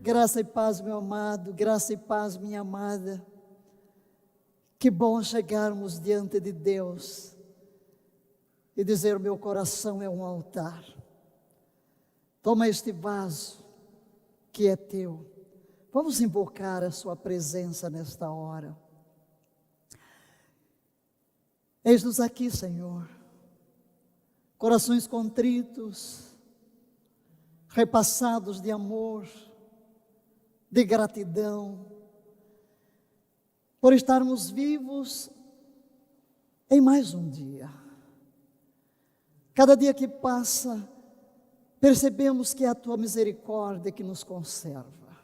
Graça e paz, meu amado, graça e paz, minha amada. Que bom chegarmos diante de Deus e dizer: meu coração é um altar. Toma este vaso que é teu. Vamos invocar a sua presença nesta hora. Eis-nos aqui, Senhor, corações contritos, repassados de amor, de gratidão, por estarmos vivos em mais um dia. Cada dia que passa, percebemos que é a Tua misericórdia que nos conserva.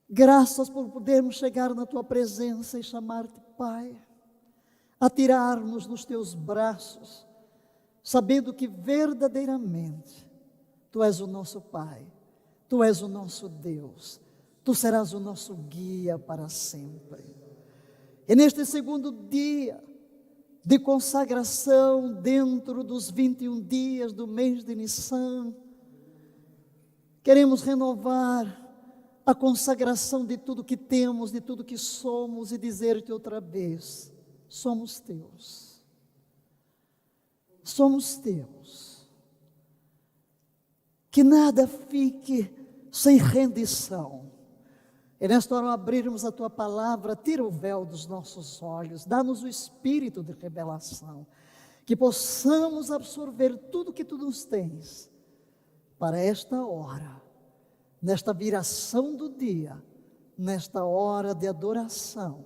Graças por podermos chegar na Tua presença e chamar-te Pai, atirar-nos nos Teus braços, sabendo que verdadeiramente Tu és o nosso Pai, Tu és o nosso Deus, Tu serás o nosso guia para sempre. E neste segundo dia de consagração, dentro dos 21 dias do mês de Nissan, queremos renovar a consagração de tudo que temos, de tudo que somos, e dizer-te outra vez: somos teus. Somos teus. Que nada fique sem rendição. E nesta hora, ao abrirmos a Tua palavra, tira o véu dos nossos olhos, dá-nos o espírito de revelação, que possamos absorver tudo que Tu nos tens para esta hora, nesta viração do dia, nesta hora de adoração,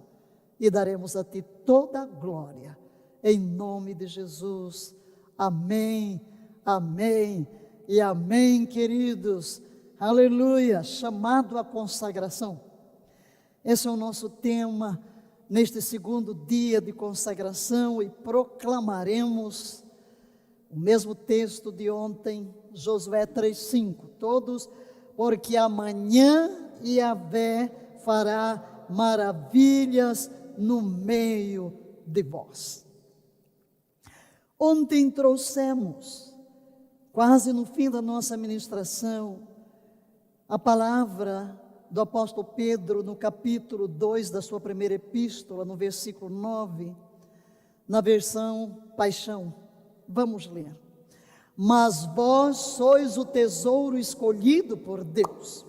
e daremos a Ti toda a glória, em nome de Jesus. Amém, amém e amém, queridos. Aleluia, chamado à consagração. Esse é o nosso tema neste segundo dia de consagração, e proclamaremos o mesmo texto de ontem, Josué 3:5. Todos: porque amanhã Yahvé fará maravilhas no meio de vós. Ontem trouxemos, quase no fim da nossa ministração, a palavra do apóstolo Pedro no capítulo 2 da sua primeira epístola, no versículo 9, na versão Paixão. Vamos ler. Mas vós sois o tesouro escolhido por Deus,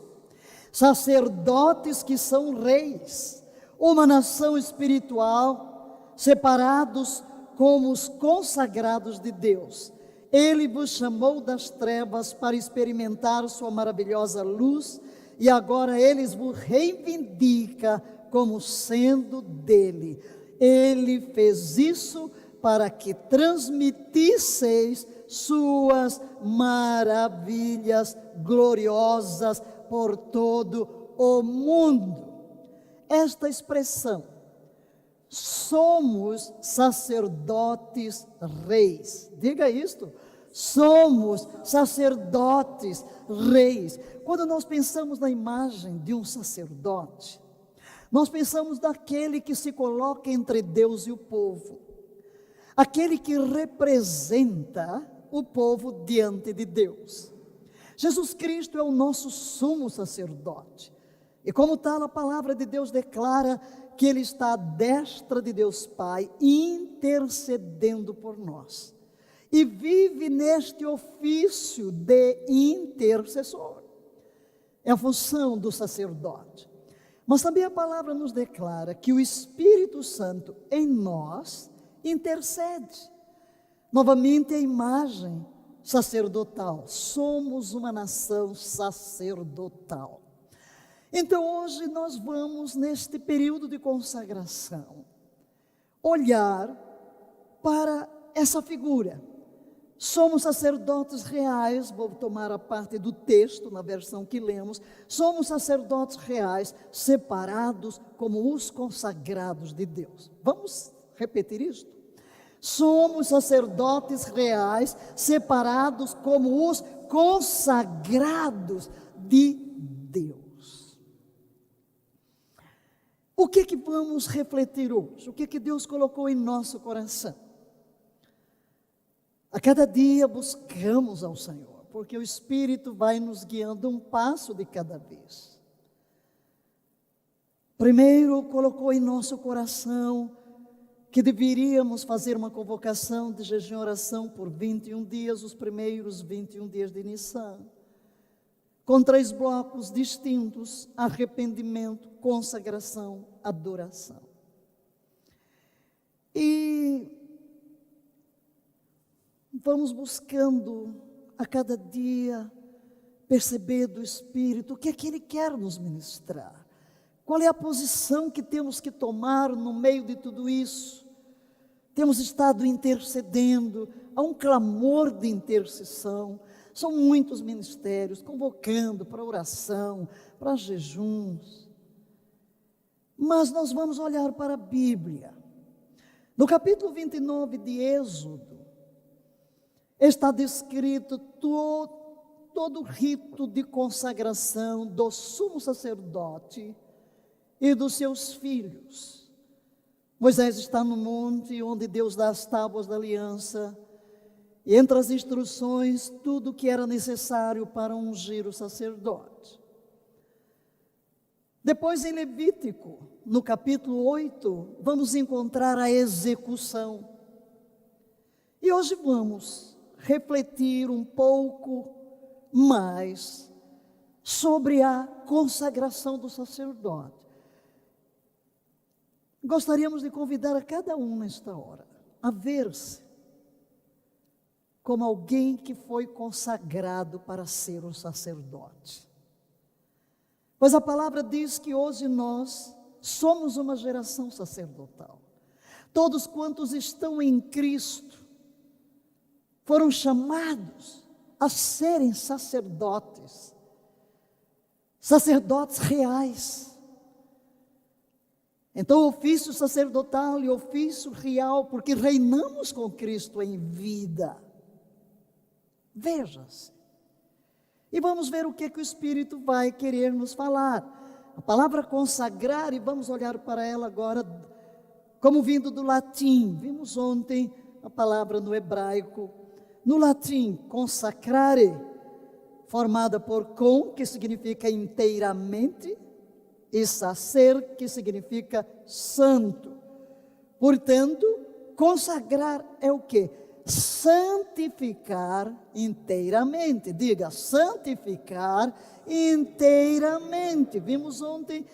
sacerdotes que são reis, uma nação espiritual, separados como os consagrados de Deus. Ele vos chamou das trevas para experimentar sua maravilhosa luz, e agora Ele vos reivindica como sendo dele. Ele fez isso para que transmitisseis suas maravilhas gloriosas por todo o mundo. Esta expressão, somos sacerdotes reis, diga isto: somos sacerdotes reis. Quando nós pensamos na imagem de um sacerdote, nós pensamos daquele que se coloca entre Deus e o povo, aquele que representa o povo diante de Deus. Jesus Cristo é o nosso sumo sacerdote, e como tal, a palavra de Deus declara que Ele está à destra de Deus Pai, intercedendo por nós, e vive neste ofício de intercessor. É a função do sacerdote. Mas também a palavra nos declara que o Espírito Santo em nós intercede. Novamente a imagem sacerdotal, somos uma nação sacerdotal. Então hoje nós vamos, neste período de consagração, olhar para essa figura. Somos sacerdotes reais, vou tomar a parte do texto, na versão que lemos. Somos sacerdotes reais, separados como os consagrados de Deus. Vamos repetir isto? Somos sacerdotes reais, separados como os consagrados de Deus. O que vamos refletir hoje? O que Deus colocou em nosso coração? A cada dia buscamos ao Senhor. porque o Espírito vai nos guiando um passo de cada vez. Primeiro, colocou em nosso coração que deveríamos fazer uma convocação de jejum e oração por 21 dias, os primeiros 21 dias de Nissan, com 3 blocos distintos: arrependimento, consagração, adoração. E vamos buscando a cada dia perceber do Espírito o que é que Ele quer nos ministrar. Qual é a posição que temos que tomar no meio de tudo isso? Temos estado intercedendo, há um clamor de intercessão. São muitos ministérios convocando para oração, para jejuns. Mas nós vamos olhar para a Bíblia. No capítulo 29 de Êxodo, está descrito todo o rito de consagração do sumo sacerdote e dos seus filhos. Moisés está no monte onde Deus dá as tábuas da aliança, e entre as instruções, tudo o que era necessário para ungir o sacerdote. Depois, em Levítico, no capítulo 8, vamos encontrar a execução. E hoje vamos refletir um pouco mais sobre a consagração do sacerdote. Gostaríamos de convidar a cada um nesta hora a ver-se como alguém que foi consagrado para ser um sacerdote. Pois a palavra diz que hoje nós somos uma geração sacerdotal. Todos quantos estão em Cristo foram chamados a serem sacerdotes, sacerdotes reais. Então, ofício sacerdotal e ofício real, porque reinamos com Cristo em vida. Veja-se. E vamos ver o que o Espírito vai querer nos falar. A palavra consagrar, e vamos olhar para ela agora, como vindo do latim. Vimos ontem a palavra no hebraico. No latim, consacrare, formada por com, que significa inteiramente, e sacer, que significa santo. Portanto, consagrar é o quê? Santificar inteiramente. Diga, santificar inteiramente. Vimos ontem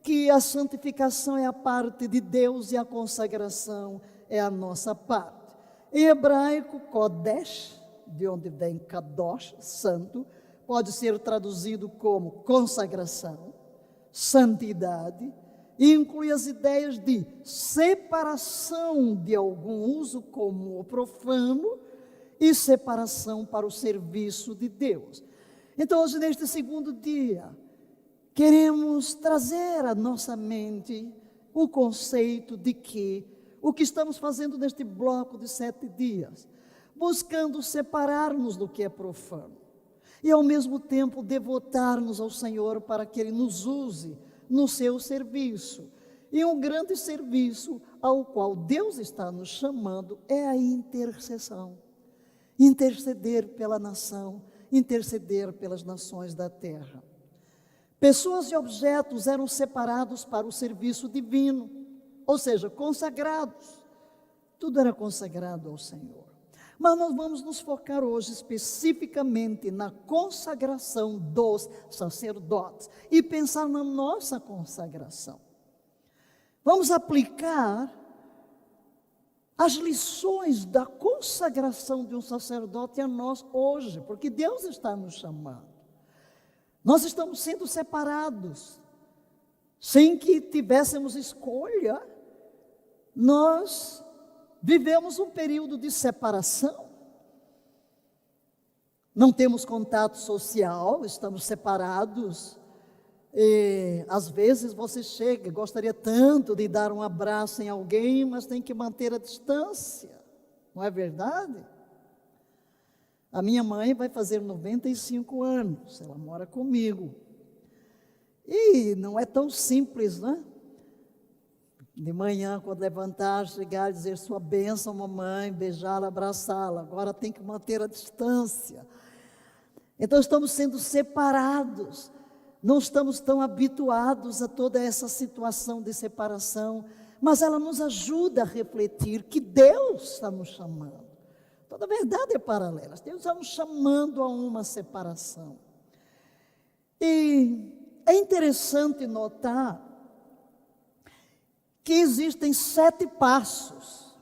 que a santificação é a parte de Deus e a consagração é a nossa parte. Em hebraico, kodesh, de onde vem kadosh, santo, pode ser traduzido como consagração, santidade, inclui as ideias de separação de algum uso comum ou profano e separação para o serviço de Deus. Então, hoje, neste segundo dia, queremos trazer à nossa mente o conceito de que o que estamos fazendo neste bloco de 7 dias, buscando separar-nos do que é profano e ao mesmo tempo devotar-nos ao Senhor para que Ele nos use no seu serviço. E um grande serviço ao qual Deus está nos chamando é a intercessão. Interceder pela nação, interceder pelas nações da terra. Pessoas e objetos eram separados para o serviço divino, ou seja, consagrados. Tudo era consagrado ao Senhor. Mas nós vamos nos focar hoje especificamente na consagração dos sacerdotes e pensar na nossa consagração. Vamos aplicar as lições da consagração de um sacerdote a nós hoje, porque Deus está nos chamando. Nós estamos sendo separados, sem que tivéssemos escolha. Nós vivemos um período de separação, não temos contato social, estamos separados, e às vezes você chega, gostaria tanto de dar um abraço em alguém, mas tem que manter a distância, não é verdade? A minha mãe vai fazer 95 anos, ela mora comigo, e não é tão simples, né? De manhã, quando levantar, chegar e dizer sua bênção, mamãe, beijá-la, abraçá-la. Agora tem que manter a distância. Então estamos sendo separados, não estamos tão habituados a toda essa situação de separação, mas ela nos ajuda a refletir que Deus está nos chamando. Toda verdade é paralela, Deus está nos chamando a uma separação. E é interessante notar que existem 7 passos.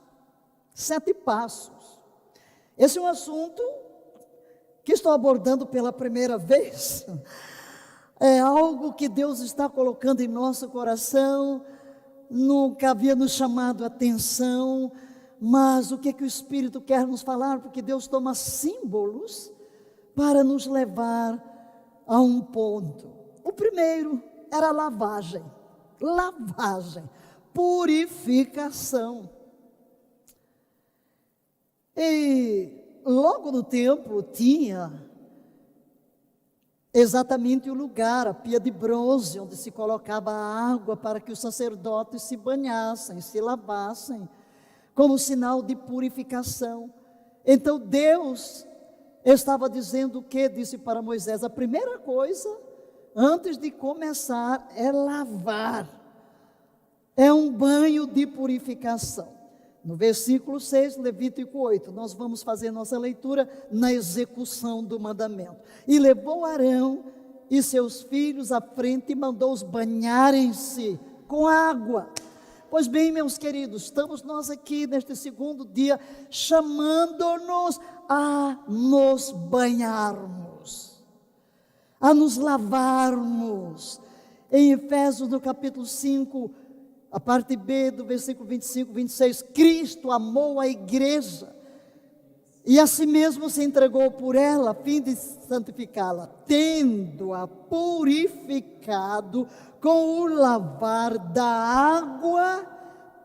7 passos. Esse é um assunto que estou abordando pela primeira vez. É algo que Deus está colocando em nosso coração, nunca havia nos chamado a atenção, mas o que o Espírito quer nos falar? Porque Deus toma símbolos para nos levar a um ponto. O primeiro era lavagem, purificação. E logo no templo tinha exatamente o lugar, a pia de bronze, onde se colocava a água para que os sacerdotes se banhassem, se lavassem, como sinal de purificação. Então Deus estava dizendo o que? Disse para Moisés: a primeira coisa, antes de começar, é lavar, é um banho de purificação. No versículo 6, Levítico 8, nós vamos fazer nossa leitura na execução do mandamento. E levou Arão e seus filhos à frente e mandou-os banharem-se com água. Pois bem, meus queridos, estamos nós aqui neste segundo dia, chamando-nos a nos banharmos, a nos lavarmos. Em Efésios, no capítulo 5, a parte B do versículo 25, 26, Cristo amou a igreja e a si mesmo se entregou por ela, a fim de santificá-la, tendo-a purificado com o lavar da água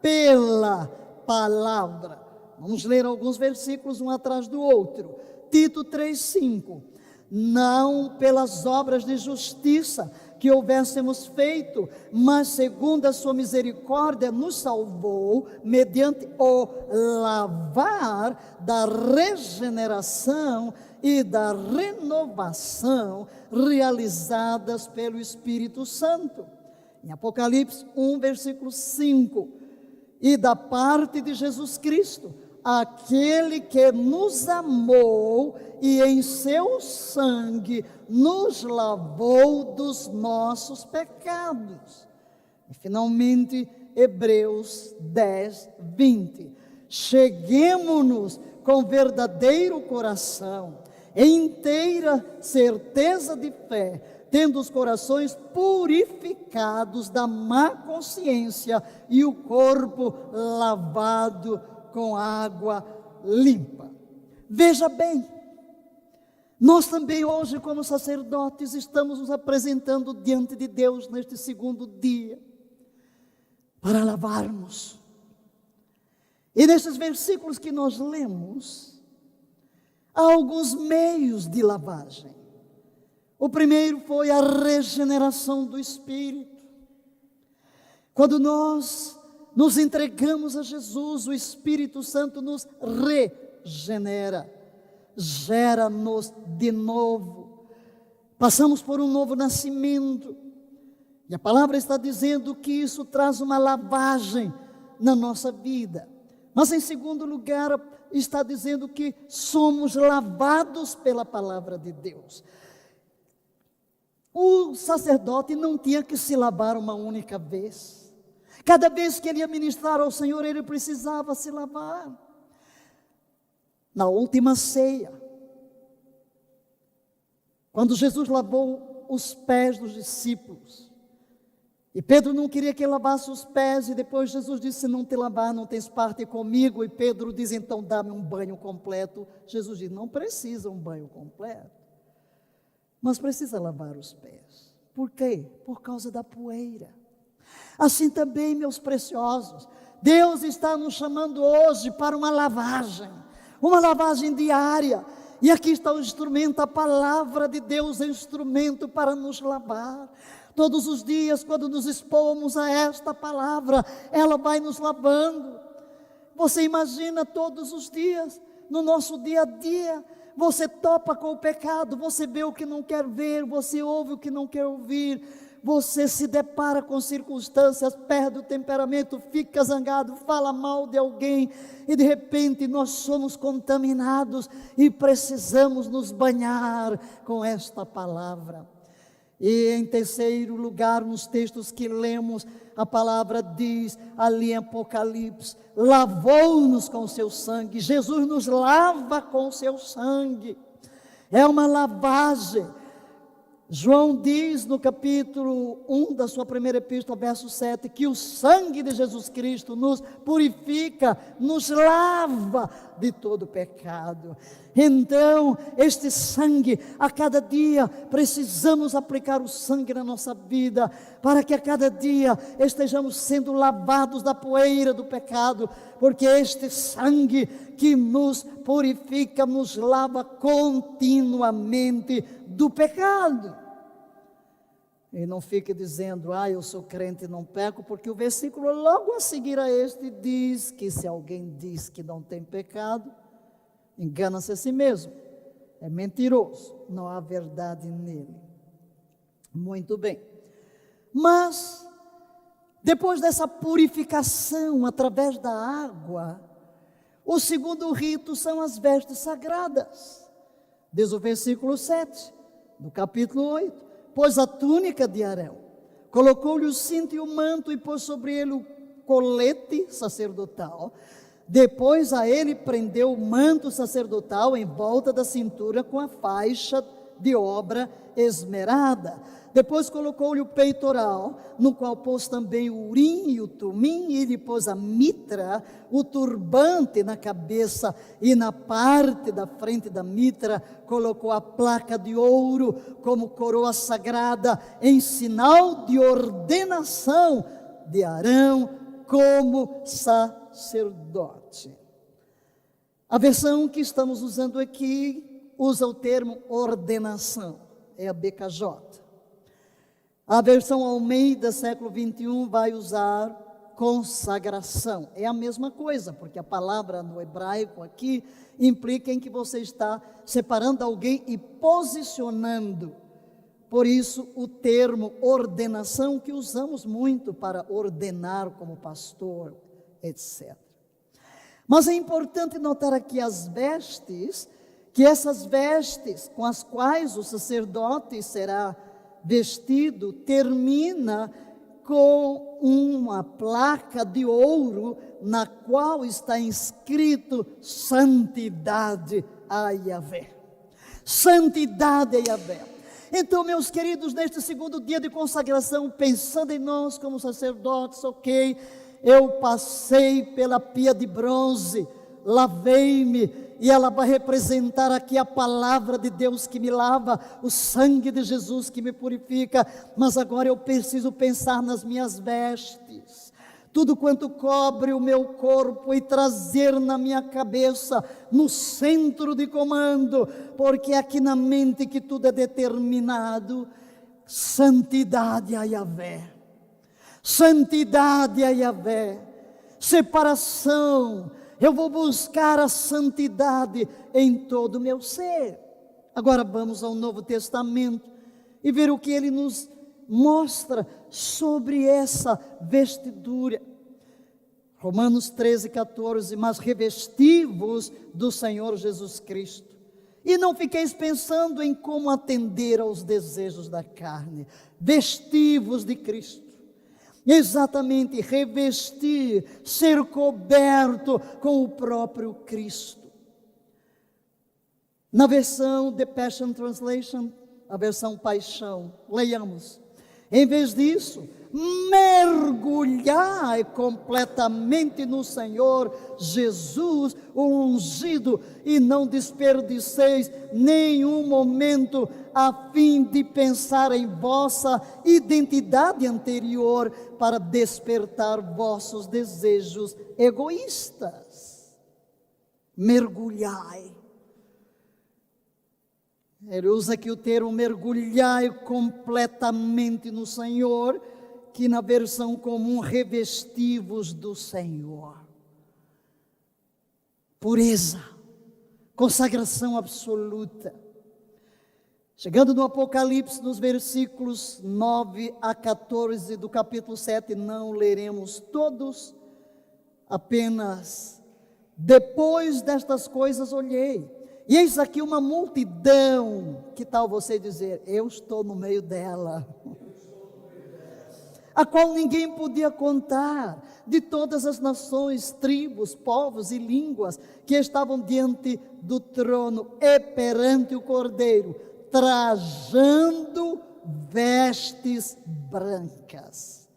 pela palavra. Vamos ler alguns versículos um atrás do outro. Tito 3,5, não pelas obras de justiça que houvéssemos feito, mas segundo a sua misericórdia nos salvou, mediante o lavar da regeneração e da renovação realizadas pelo Espírito Santo. Em Apocalipse 1, versículo 5, e da parte de Jesus Cristo, aquele que nos amou e em seu sangue nos lavou dos nossos pecados. E finalmente, Hebreus 10, 20. Cheguemo-nos com verdadeiro coração, em inteira certeza de fé, tendo os corações purificados da má consciência e o corpo lavado com água limpa. Veja bem, nós também hoje, como sacerdotes, estamos nos apresentando diante de Deus neste segundo dia, para lavarmos. E nesses versículos que nós lemos, há alguns meios de lavagem. O primeiro foi a regeneração do Espírito. Quando nós nos entregamos a Jesus, o Espírito Santo nos regenera, gera-nos de novo. Passamos por um novo nascimento. E a palavra está dizendo que isso traz uma lavagem na nossa vida. Mas em segundo lugar, está dizendo que somos lavados pela palavra de Deus. O sacerdote não tinha que se lavar uma única vez. Cada vez que ele ia ministrar ao Senhor, ele precisava se lavar. Na última ceia, quando Jesus lavou os pés dos discípulos, e Pedro não queria que ele lavasse os pés, e depois Jesus disse: se não te lavar, não tens parte comigo. E Pedro diz: então dá-me um banho completo. Jesus diz: não precisa um banho completo, mas precisa lavar os pés. Por quê? Por causa da poeira. Assim também, meus preciosos, Deus está nos chamando hoje para uma lavagem diária. E aqui está o instrumento, a palavra de Deus é instrumento para nos lavar. Todos os dias, quando nos expomos a esta palavra, ela vai nos lavando. Você imagina todos os dias, no nosso dia a dia, você topa com o pecado, você vê o que não quer ver, você ouve o que não quer ouvir, você se depara com circunstâncias, perde o temperamento, fica zangado, fala mal de alguém, e de repente nós somos contaminados e precisamos nos banhar com esta palavra. E em terceiro lugar, nos textos que lemos, a palavra diz ali em Apocalipse: lavou-nos com o seu sangue. Jesus nos lava com o seu sangue, é uma lavagem. João diz no capítulo 1 da sua primeira epístola, verso 7, que o sangue de Jesus Cristo nos purifica, nos lava de todo pecado. Então, este sangue, a cada dia precisamos aplicar o sangue na nossa vida, para que a cada dia estejamos sendo lavados da poeira do pecado, porque este sangue que nos purifica, nos lava continuamente do pecado. E não fique dizendo: eu sou crente e não peco, porque o versículo logo a seguir a este diz que se alguém diz que não tem pecado, engana-se a si mesmo, é mentiroso, não há verdade nele. Muito bem, mas depois dessa purificação através da água, o segundo rito são as vestes sagradas. Diz o versículo 7 do capítulo 8: pôs a túnica de Arão, colocou-lhe o cinto e o manto, e pôs sobre ele o colete sacerdotal. Depois a ele prendeu o manto sacerdotal em volta da cintura com a faixa de obra esmerada. Depois colocou-lhe o peitoral, no qual pôs também o urim e o tumim, e lhe pôs a mitra, o turbante na cabeça, e na parte da frente da mitra colocou a placa de ouro como coroa sagrada, em sinal de ordenação de Arão como sacerdote. A versão que estamos usando aqui usa o termo ordenação, é a BKJ. A versão Almeida, século 21, vai usar consagração. É a mesma coisa, porque a palavra no hebraico aqui implica em que você está separando alguém e posicionando. Por isso, o termo ordenação, que usamos muito para ordenar como pastor, etc. Mas é importante notar aqui as vestes, que essas vestes com as quais o sacerdote será vestido, termina com uma placa de ouro, na qual está escrito santidade a Yahvé. Santidade a Yahvé. Então, meus queridos, neste segundo dia de consagração, pensando em nós como sacerdotes, ok, eu passei pela pia de bronze, lavei-me, e ela vai representar aqui a palavra de Deus que me lava, o sangue de Jesus que me purifica. Mas agora eu preciso pensar nas minhas vestes, tudo quanto cobre o meu corpo, e trazer na minha cabeça, no centro de comando, porque é aqui na mente que tudo é determinado. Santidade a Yahvé, santidade a Yahvé, separação. Eu vou buscar a santidade em todo o meu ser. Agora vamos ao Novo Testamento e ver o que ele nos mostra sobre essa vestidura. Romanos 13, 14, mas revesti-vos do Senhor Jesus Cristo, e não fiqueis pensando em como atender aos desejos da carne. Vesti-vos de Cristo. Exatamente, revestir, ser coberto com o próprio Cristo. Na versão The Passion Translation, a versão Paixão, leiamos: em vez disso, mergulhai completamente no Senhor Jesus, o ungido, e não desperdiceis nenhum momento a fim de pensar em vossa identidade anterior para despertar vossos desejos egoístas. Mergulhai. Ele usa aqui o termo mergulhai completamente no Senhor, que na versão comum, revesti-vos do Senhor. Pureza, consagração absoluta. Chegando no Apocalipse, nos versículos 9 a 14 do capítulo 7, não leremos todos, apenas: depois destas coisas olhei, e eis aqui uma multidão. Que tal você dizer: eu estou no meio dela, a qual ninguém podia contar, de todas as nações, tribos, povos e línguas, que estavam diante do trono e perante o Cordeiro, trajando vestes brancas.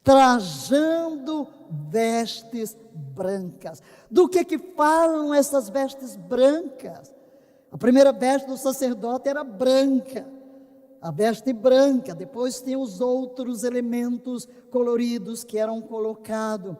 Trajando vestes brancas. Do que falam essas vestes brancas? A primeira veste do sacerdote era branca, a veste branca. Depois tem os outros elementos coloridos que eram colocados.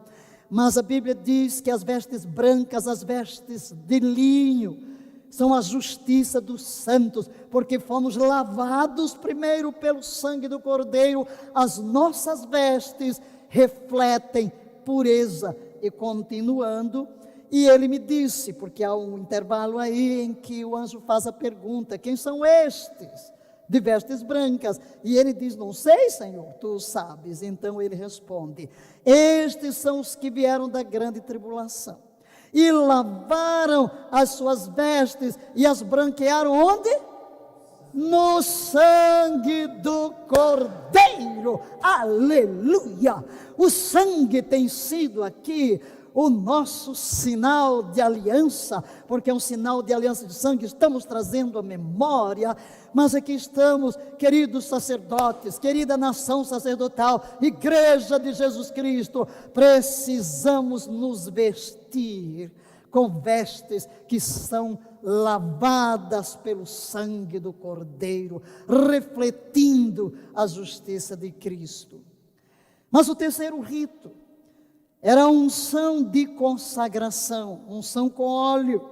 Mas a Bíblia diz que as vestes brancas, as vestes de linho, são a justiça dos santos, porque fomos lavados primeiro pelo sangue do Cordeiro. As nossas vestes refletem pureza. E continuando, e ele me disse, porque há um intervalo aí em que o anjo faz a pergunta: quem são estes de vestes brancas? E ele diz: não sei, Senhor, tu sabes. Então ele responde: estes são os que vieram da grande tribulação, e lavaram as suas vestes, e as branquearam onde? No sangue do Cordeiro. Aleluia! O sangue tem sido aqui o nosso sinal de aliança, porque é um sinal de aliança de sangue. Estamos trazendo a memória, mas aqui estamos, queridos sacerdotes, querida nação sacerdotal, igreja de Jesus Cristo, precisamos nos vestir com vestes que são lavadas pelo sangue do Cordeiro, refletindo a justiça de Cristo. Mas o terceiro rito era a unção de consagração, unção com óleo.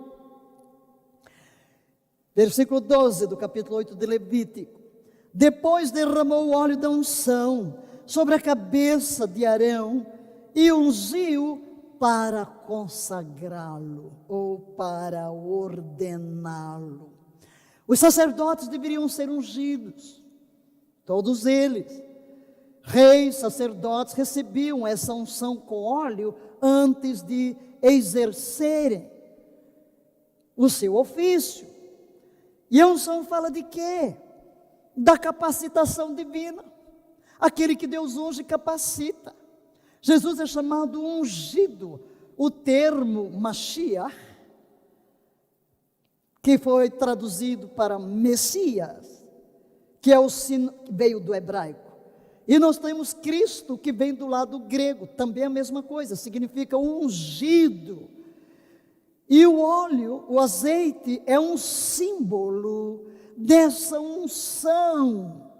Versículo 12 do capítulo 8 de Levítico: depois derramou o óleo da unção sobre a cabeça de Arão e ungiu para consagrá-lo, ou para ordená-lo. Os sacerdotes deveriam ser ungidos, todos eles. Reis, sacerdotes recebiam essa unção com óleo antes de exercerem o seu ofício. E a unção fala de quê? Da capacitação divina. Aquele que Deus unge capacita. Jesus é chamado ungido. O termo Mashiach, que foi traduzido para Messias, que é o sino, veio do hebraico. E nós temos Cristo, que vem do lado grego, também a mesma coisa, significa ungido. E o óleo, o azeite, é um símbolo dessa unção.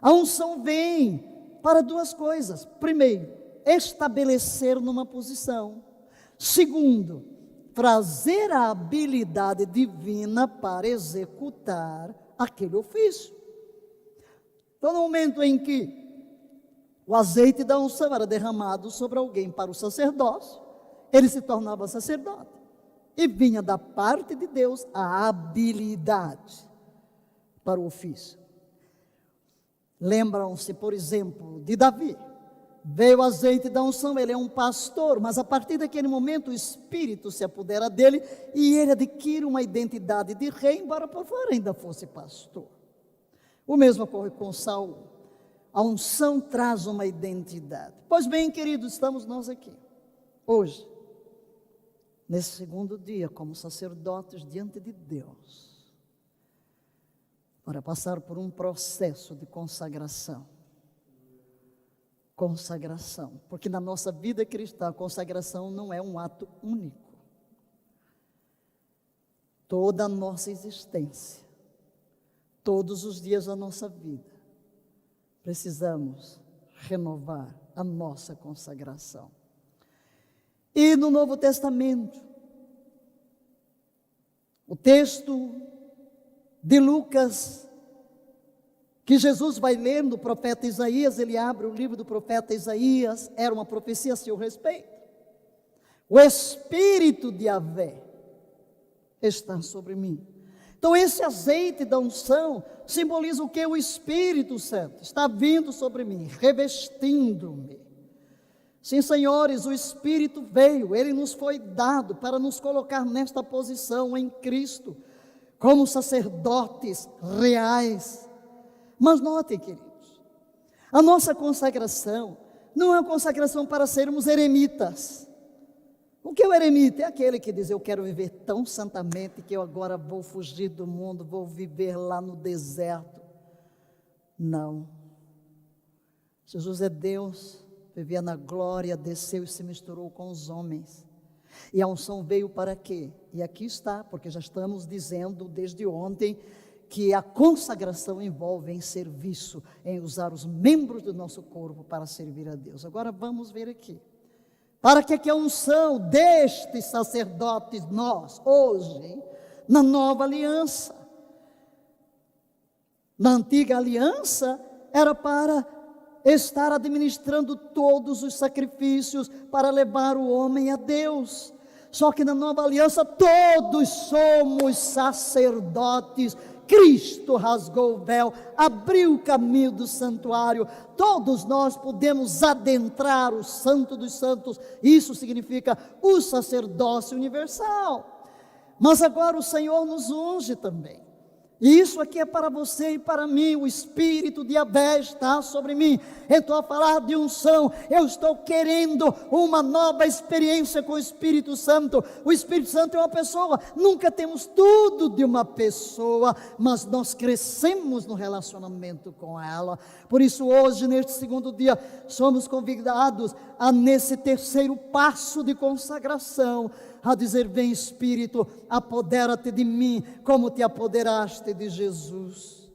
A unção vem para duas coisas: primeiro, estabelecer numa posição; segundo, trazer a habilidade divina para executar aquele ofício. Então, no momento em que o azeite da unção era derramado sobre alguém para o sacerdócio, ele se tornava sacerdote, e vinha da parte de Deus a habilidade para o ofício. Lembram-se, por exemplo, de Davi. Veio o azeite da unção, ele é um pastor, mas a partir daquele momento o Espírito se apodera dele e ele adquire uma identidade de rei, embora por fora ainda fosse pastor. O mesmo ocorre com Saul. A unção traz uma identidade. Pois bem, queridos, estamos nós aqui, hoje, nesse segundo dia, como sacerdotes diante de Deus, para passar por um processo de consagração. Consagração, porque na nossa vida cristã, a consagração não é um ato único. Toda a nossa existência, todos os dias da nossa vida, precisamos renovar a nossa consagração. E no Novo Testamento, o texto de Lucas, que Jesus vai ler no profeta Isaías, ele abre o livro do profeta Isaías, era uma profecia a seu respeito. O Espírito de Yahvé está sobre mim. Então esse azeite da unção simboliza o que? O Espírito Santo está vindo sobre mim, revestindo-me. Sim, senhores, o Espírito veio, ele nos foi dado para nos colocar nesta posição em Cristo, como sacerdotes reais. Mas notem, queridos, a nossa consagração não é uma consagração para sermos eremitas. O que é o eremita? É aquele que diz: eu quero viver tão santamente que eu agora vou fugir do mundo, vou viver lá no deserto. Não. Jesus é Deus, vivia na glória, desceu e se misturou com os homens. E a unção veio para quê? E aqui está, porque já estamos dizendo desde ontem que a consagração envolve em serviço, em usar os membros do nosso corpo para servir a Deus. Agora vamos ver aqui. Para que a unção destes sacerdotes nós, hoje, na nova aliança. Na antiga aliança, era para estar administrando todos os sacrifícios para levar o homem a Deus. Só que na nova aliança todos somos sacerdotes. Cristo rasgou o véu, abriu o caminho do santuário. Todos nós podemos adentrar o Santo dos Santos. Isso significa o sacerdócio universal. Mas agora o Senhor nos unge também. E isso aqui é para você e para mim. O Espírito de Yahvé está sobre mim. Então, a falar de unção, eu estou querendo uma nova experiência com o Espírito Santo. O Espírito Santo é uma pessoa. Nunca temos tudo de uma pessoa, mas nós crescemos no relacionamento com ela. Por isso hoje, neste segundo dia, somos convidados a, nesse terceiro passo de consagração, a dizer: vem Espírito, apodera-te de mim, como te apoderaste de Jesus.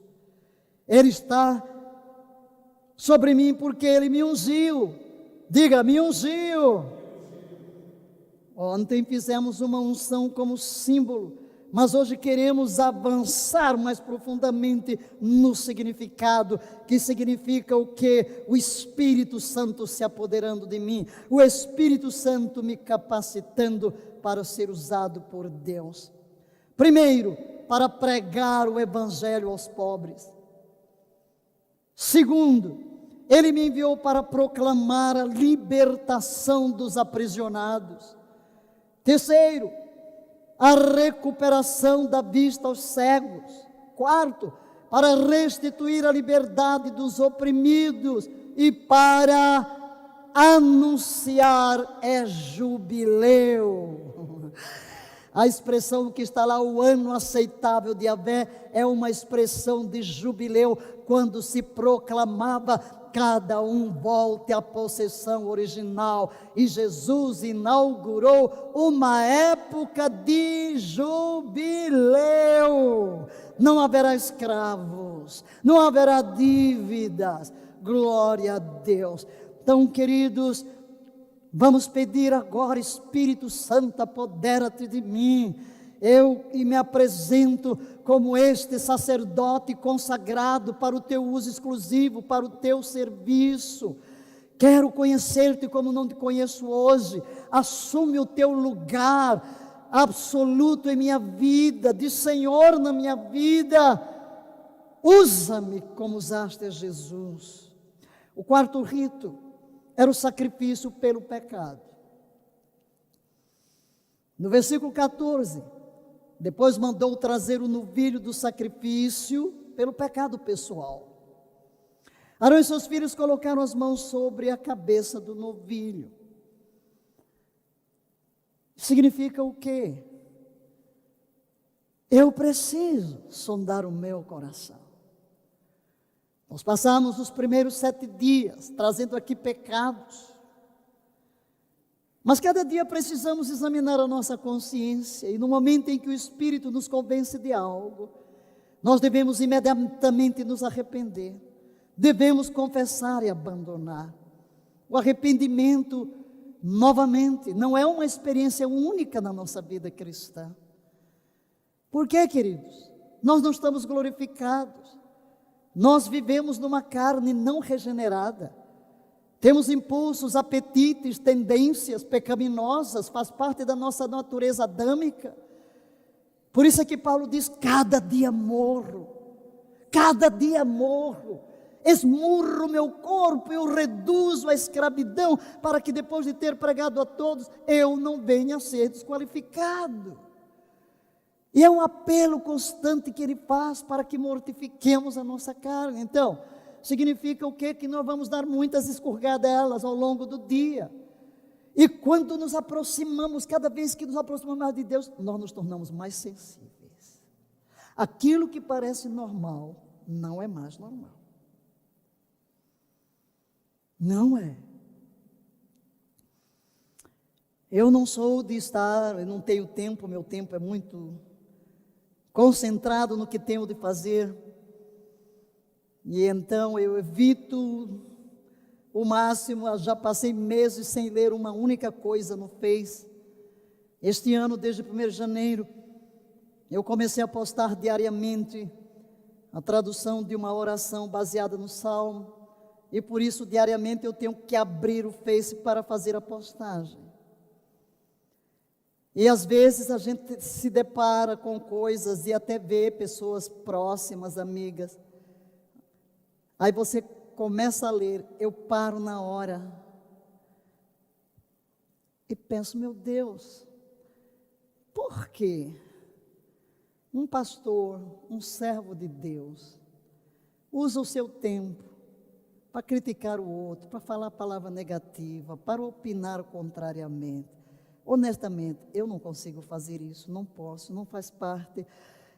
Ele está sobre mim porque Ele me ungiu. Diga: me ungiu. Ontem fizemos uma unção como símbolo, mas hoje queremos avançar mais profundamente no significado, que significa o que? O Espírito Santo se apoderando de mim, o Espírito Santo me capacitando para ser usado por Deus. Primeiro, para pregar o Evangelho aos pobres. Segundo, Ele me enviou para proclamar a libertação dos aprisionados. Terceiro, a recuperação da vista aos cegos. Quarto, para restituir a liberdade dos oprimidos e para anunciar jubileu. A expressão que está lá, o ano aceitável de Yahvé, é uma expressão de jubileu, quando se proclamava: cada um volte à possessão original. E Jesus inaugurou uma época de jubileu. Não haverá escravos, não haverá dívidas. Glória a Deus. Então, queridos, vamos pedir agora: Espírito Santo, apodera-te de mim. Eu me apresento como este sacerdote consagrado para o teu uso exclusivo, para o teu serviço. Quero conhecer-te como não te conheço hoje. Assume o teu lugar absoluto em minha vida, de Senhor na minha vida. Usa-me como usaste a Jesus. O quarto rito era o sacrifício pelo pecado. No versículo 14, depois mandou trazer o novilho do sacrifício pelo pecado pessoal. Arão e seus filhos colocaram as mãos sobre a cabeça do novilho. Significa o quê? Eu preciso sondar o meu coração. Nós passamos os primeiros 7 dias trazendo aqui pecados, mas cada dia precisamos examinar a nossa consciência, e no momento em que o Espírito nos convence de algo, nós devemos imediatamente nos arrepender, devemos confessar e abandonar. O arrependimento, novamente, não é uma experiência única na nossa vida cristã. Por quê, queridos? Nós não estamos glorificados. Nós vivemos numa carne não regenerada, temos impulsos, apetites, tendências pecaminosas, faz parte da nossa natureza adâmica. Por isso é que Paulo diz: cada dia morro, esmurro meu corpo, eu reduzo a escravidão, para que depois de ter pregado a todos, eu não venha a ser desqualificado. E é um apelo constante que ele faz para que mortifiquemos a nossa carne. Então, significa o quê? Que nós vamos dar muitas escorregadelas ao longo do dia. E quando nos aproximamos, cada vez que nos aproximamos mais de Deus, nós nos tornamos mais sensíveis. Aquilo que parece normal, não é mais normal. Não é. Eu não sou de estar, eu não tenho tempo, meu tempo é muito concentrado no que tenho de fazer, e então eu evito o máximo. Eu já passei meses sem ler uma única coisa no Face. Este ano, desde 1º de janeiro, eu comecei a postar diariamente a tradução de uma oração baseada no Salmo, e por isso diariamente eu tenho que abrir o Face para fazer a postagem. E às vezes a gente se depara com coisas e até vê pessoas próximas, amigas. Aí você começa a ler, eu paro na hora e penso: meu Deus, por que um pastor, um servo de Deus, usa o seu tempo para criticar o outro, para falar palavra negativa, para opinar contrariamente? Honestamente, eu não consigo fazer isso, não posso, não faz parte.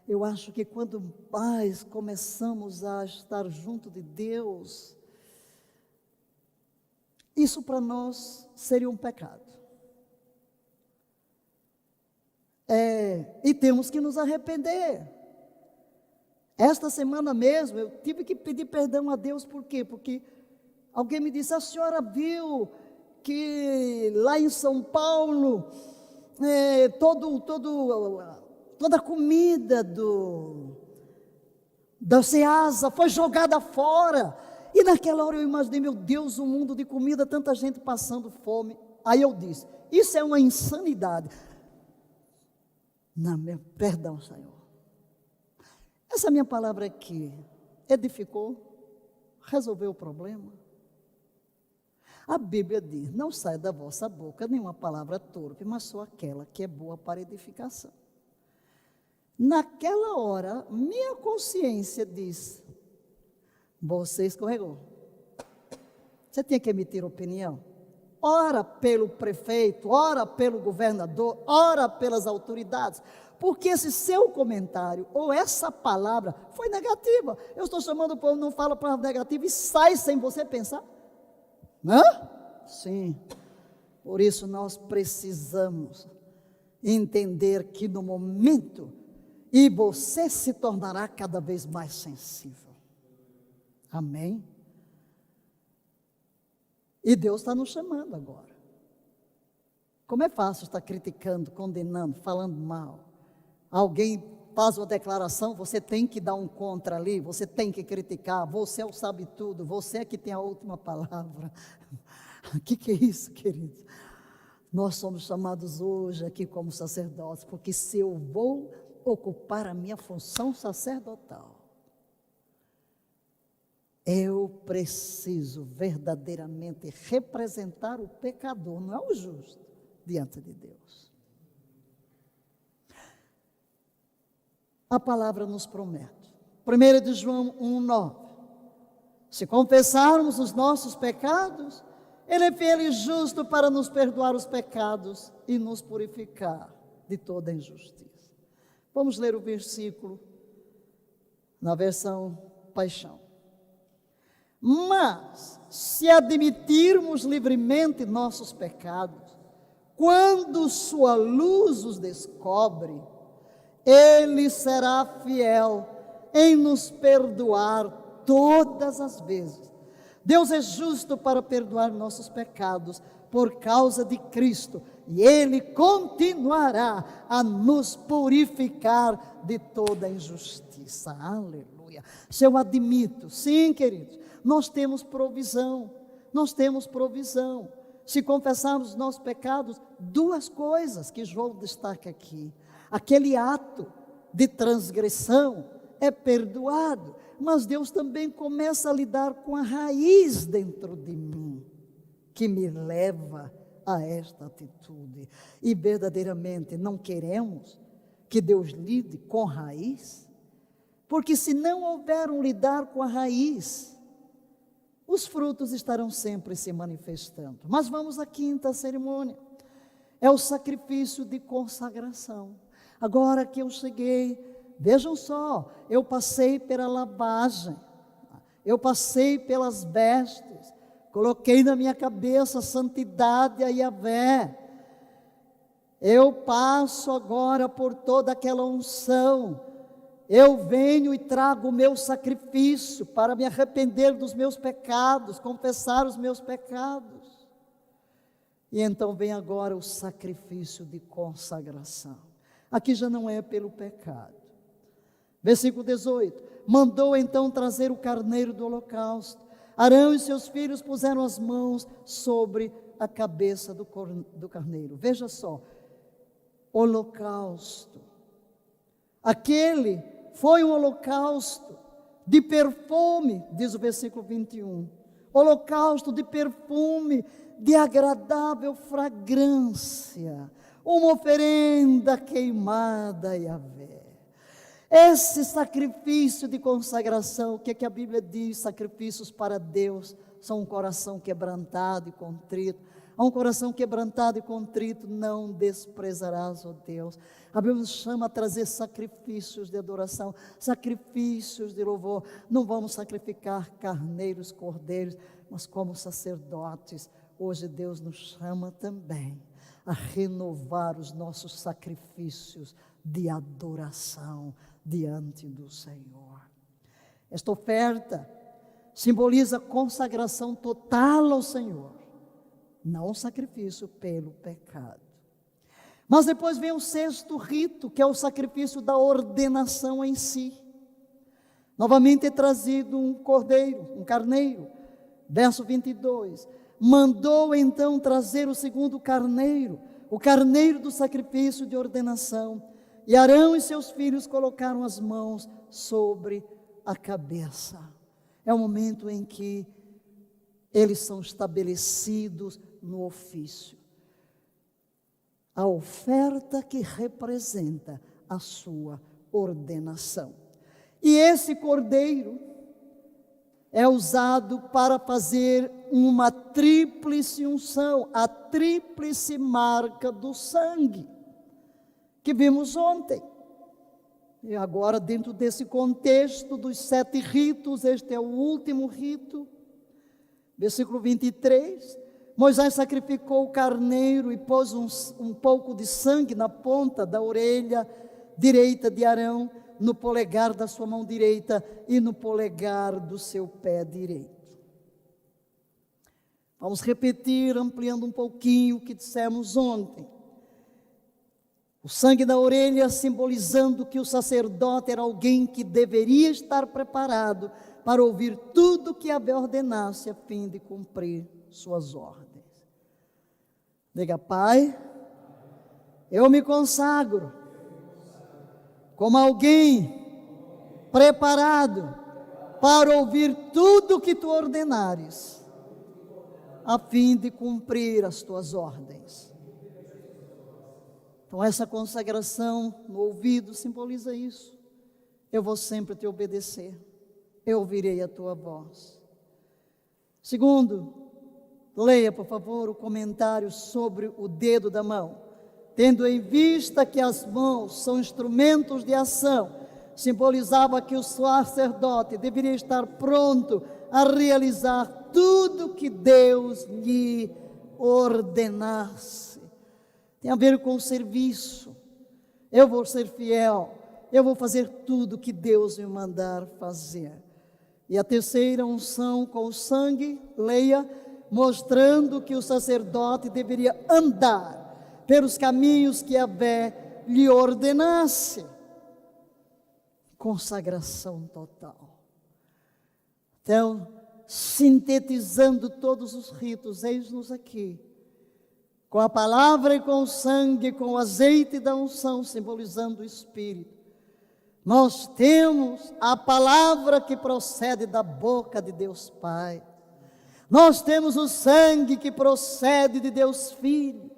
Eu acho que quando mais começamos a estar junto de Deus, isso para nós seria um pecado. E temos que nos arrepender. Esta semana mesmo, eu tive que pedir perdão a Deus. Por quê? Porque alguém me disse: a senhora viu que lá em São Paulo, toda a comida da Ceasa foi jogada fora? E naquela hora eu imaginei: meu Deus, um mundo de comida, tanta gente passando fome. Aí eu disse: isso é uma insanidade. Não, perdão, Senhor. Essa minha palavra aqui edificou, resolveu o problema? A Bíblia diz: não sai da vossa boca nenhuma palavra torpe, mas só aquela que é boa para edificação. Naquela hora, minha consciência diz: você escorregou. Você tinha que emitir opinião. Ora pelo prefeito, ora pelo governador, ora pelas autoridades, porque esse seu comentário ou essa palavra foi negativa. Eu estou chamando o povo, não fala palavra negativa e sai sem você pensar. Hã? Sim. Por isso nós precisamos entender que no momento, e você se tornará cada vez mais sensível. Amém? E Deus está nos chamando agora. Como é fácil estar criticando, condenando, falando mal. Alguém faz uma declaração, você tem que dar um contra ali, você tem que criticar, você é o sabe tudo, você é que tem a última palavra. O que é isso, queridos? Nós somos chamados hoje aqui como sacerdotes, porque se eu vou ocupar a minha função sacerdotal, eu preciso verdadeiramente representar o pecador, não é o justo, diante de Deus. A palavra nos promete, 1 de João 1,9, se confessarmos os nossos pecados, Ele é fiel e justo para nos perdoar os pecados e nos purificar de toda injustiça. Vamos ler o versículo na versão Paixão. Mas, se admitirmos livremente nossos pecados, quando sua luz os descobre, Ele será fiel em nos perdoar todas as vezes. Deus é justo para perdoar nossos pecados por causa de Cristo, e Ele continuará a nos purificar de toda injustiça. Aleluia. Se eu admito, sim, queridos, nós temos provisão, Se confessarmos os nossos pecados, duas coisas que João destaca aqui: aquele ato de transgressão é perdoado, mas Deus também começa a lidar com a raiz dentro de mim, que me leva a esta atitude. E verdadeiramente não queremos que Deus lide com raiz, porque se não houver um lidar com a raiz, os frutos estarão sempre se manifestando. Mas vamos à quinta cerimônia, é o sacrifício de consagração. Agora que eu cheguei, vejam só, eu passei pela lavagem, eu passei pelas vestes, coloquei na minha cabeça a santidade a Yahvé. Eu passo agora por toda aquela unção. Eu venho e trago o meu sacrifício para me arrepender dos meus pecados, confessar os meus pecados. E então vem agora o sacrifício de consagração. Aqui já não é pelo pecado. Versículo 18: mandou então trazer o carneiro do holocausto. Arão e seus filhos puseram as mãos sobre a cabeça do carneiro. Veja só, holocausto. Aquele foi um holocausto de perfume, diz o versículo 21. Holocausto de perfume, de agradável fragrância, uma oferenda queimada a Yahvé. Esse sacrifício de consagração, o que é que a Bíblia diz? Sacrifícios para Deus são um coração quebrantado e contrito. A um coração quebrantado e contrito não desprezarás, ó Deus. A Bíblia nos chama a trazer sacrifícios de adoração, sacrifícios de louvor. Não vamos sacrificar carneiros, cordeiros, mas como sacerdotes, hoje Deus nos chama também a renovar os nossos sacrifícios de adoração diante do Senhor. Esta oferta simboliza consagração total ao Senhor, não sacrifício pelo pecado. Mas depois vem o sexto rito, que é o sacrifício da ordenação em si. Novamente é trazido um cordeiro, um carneiro. Verso 22, mandou então trazer o segundo carneiro, o carneiro do sacrifício de ordenação. E Arão e seus filhos colocaram as mãos sobre a cabeça. É o momento em que eles são estabelecidos no ofício. A oferta que representa a sua ordenação. E esse cordeiro é usado para fazer uma tríplice unção, a tríplice marca do sangue, que vimos ontem. E agora, dentro desse contexto dos 7 ritos, este é o último rito. Versículo 23, Moisés sacrificou o carneiro e pôs um pouco de sangue na ponta da orelha direita de Arão, no polegar da sua mão direita e no polegar do seu pé direito. Vamos repetir, ampliando um pouquinho o que dissemos ontem. O sangue da orelha simbolizando que o sacerdote era alguém que deveria estar preparado para ouvir tudo que Yahvé ordenasse a fim de cumprir suas ordens. Diga: Pai, eu me consagro como alguém preparado para ouvir tudo que tu ordenares, a fim de cumprir as tuas ordens. Então essa consagração no ouvido simboliza isso. Eu vou sempre te obedecer, eu ouvirei a tua voz. Segundo, leia por favor o comentário sobre o dedo da mão. Tendo em vista que as mãos são instrumentos de ação, simbolizava que o sacerdote deveria estar pronto a realizar tudo que Deus lhe ordenasse. Tem a ver com o serviço. Eu vou ser fiel, eu vou fazer tudo que Deus me mandar fazer. E a terceira unção com o sangue, leia, mostrando que o sacerdote deveria andar pelos caminhos que Yahvé lhe ordenasse. Consagração total. Então, sintetizando todos os ritos, eis-nos aqui, com a palavra e com o sangue, com o azeite da unção, simbolizando o Espírito. Nós temos a palavra que procede da boca de Deus Pai. Nós temos o sangue que procede de Deus Filho.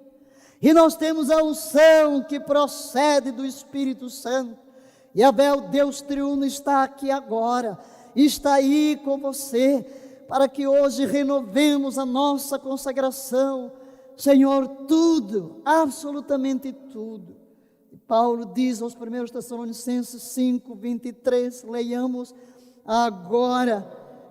E nós temos a unção que procede do Espírito Santo. E Abel, Deus triuno, está aqui agora, está aí com você, para que hoje renovemos a nossa consagração. Senhor, tudo, absolutamente tudo. E Paulo diz aos 1 Tessalonicenses 5, 23, leiamos: agora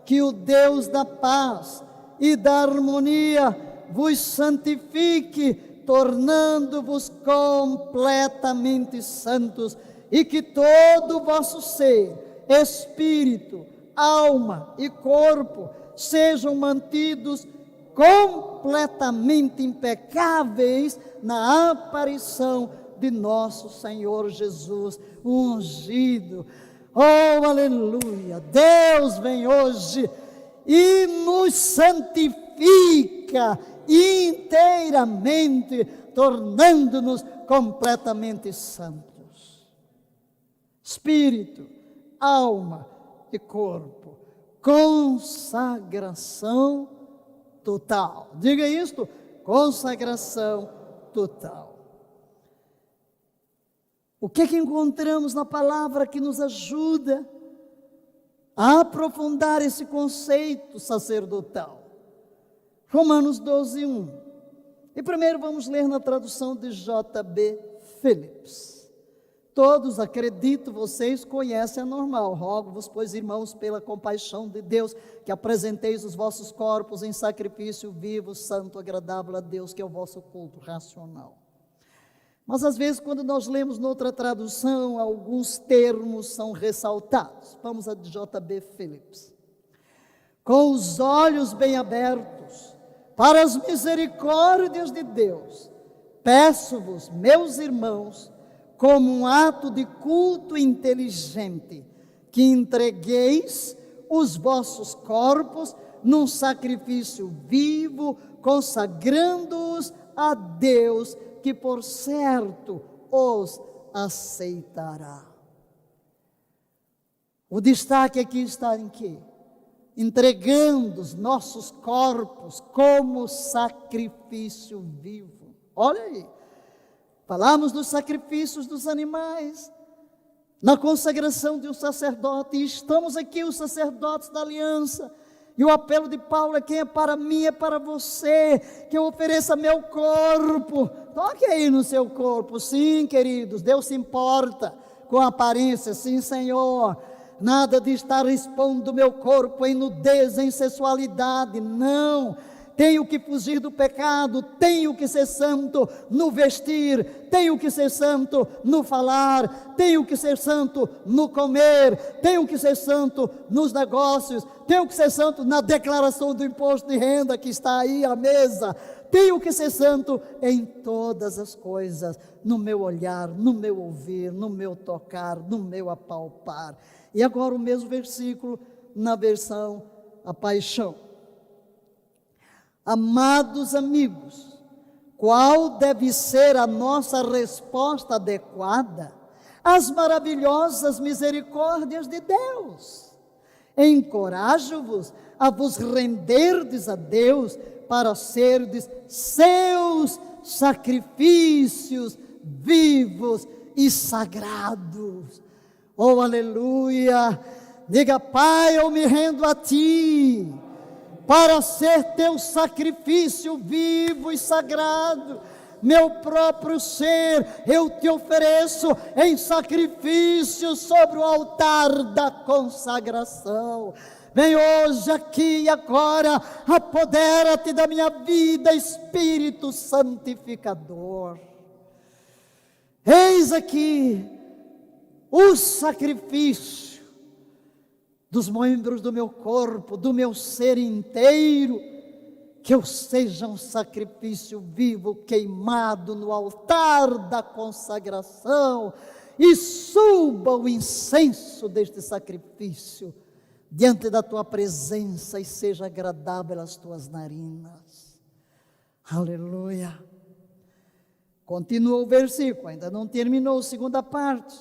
que o Deus da paz e da harmonia vos santifique, tornando-vos completamente santos, e que todo o vosso ser, espírito, alma e corpo sejam mantidos completamente impecáveis na aparição de nosso Senhor Jesus, ungido. Oh, aleluia! Deus vem hoje e nos santifica inteiramente, tornando-nos completamente santos. Espírito, alma e corpo, consagração total. Diga isto: consagração total. O que encontramos na palavra que nos ajuda a aprofundar esse conceito sacerdotal? Romanos 12, 1. E primeiro vamos ler na tradução de J.B. Phillips. Todos, acredito, vocês conhecem, é normal. Rogo-vos, pois, irmãos, pela compaixão de Deus, que apresenteis os vossos corpos em sacrifício vivo, santo, agradável a Deus, que é o vosso culto racional. Mas às vezes, quando nós lemos noutra tradução, alguns termos são ressaltados. Vamos a J.B. Phillips. Com os olhos bem abertos para as misericórdias de Deus, peço-vos, meus irmãos, como um ato de culto inteligente, que entregueis os vossos corpos num sacrifício vivo, consagrando-os a Deus, que por certo os aceitará. O destaque aqui está em quê? Entregando os nossos corpos como sacrifício vivo. Olha aí, falamos dos sacrifícios dos animais, na consagração de um sacerdote, e estamos aqui os sacerdotes da aliança, e o apelo de Paulo é: quem é para mim é para você, que eu ofereça meu corpo. Toque aí no seu corpo. Sim, queridos, Deus se importa com a aparência, sim, Senhor. Nada de estar expondo meu corpo em nudez, em sensualidade, não. Tenho que fugir do pecado, tenho que ser santo no vestir, tenho que ser santo no falar, tenho que ser santo no comer, tenho que ser santo nos negócios, tenho que ser santo na declaração do imposto de renda que está aí à mesa, tenho que ser santo em todas as coisas, no meu olhar, no meu ouvir, no meu tocar, no meu apalpar. E agora o mesmo versículo na versão A Paixão. Amados amigos, qual deve ser a nossa resposta adequada às maravilhosas misericórdias de Deus? Encorajo-vos a vos renderdes a Deus para serdes seus sacrifícios vivos e sagrados. Oh, aleluia! Diga: Pai, eu me rendo a Ti, para ser Teu sacrifício vivo e sagrado. Meu próprio ser eu Te ofereço em sacrifício sobre o altar da consagração. Vem hoje, aqui e agora, apodera-te da minha vida, Espírito Santificador. Eis aqui o sacrifício dos membros do meu corpo, do meu ser inteiro, que eu seja um sacrifício vivo, queimado no altar da consagração, e suba o incenso deste sacrifício diante da Tua presença e seja agradável às Tuas narinas. Aleluia. Continua o versículo, ainda não terminou a segunda parte.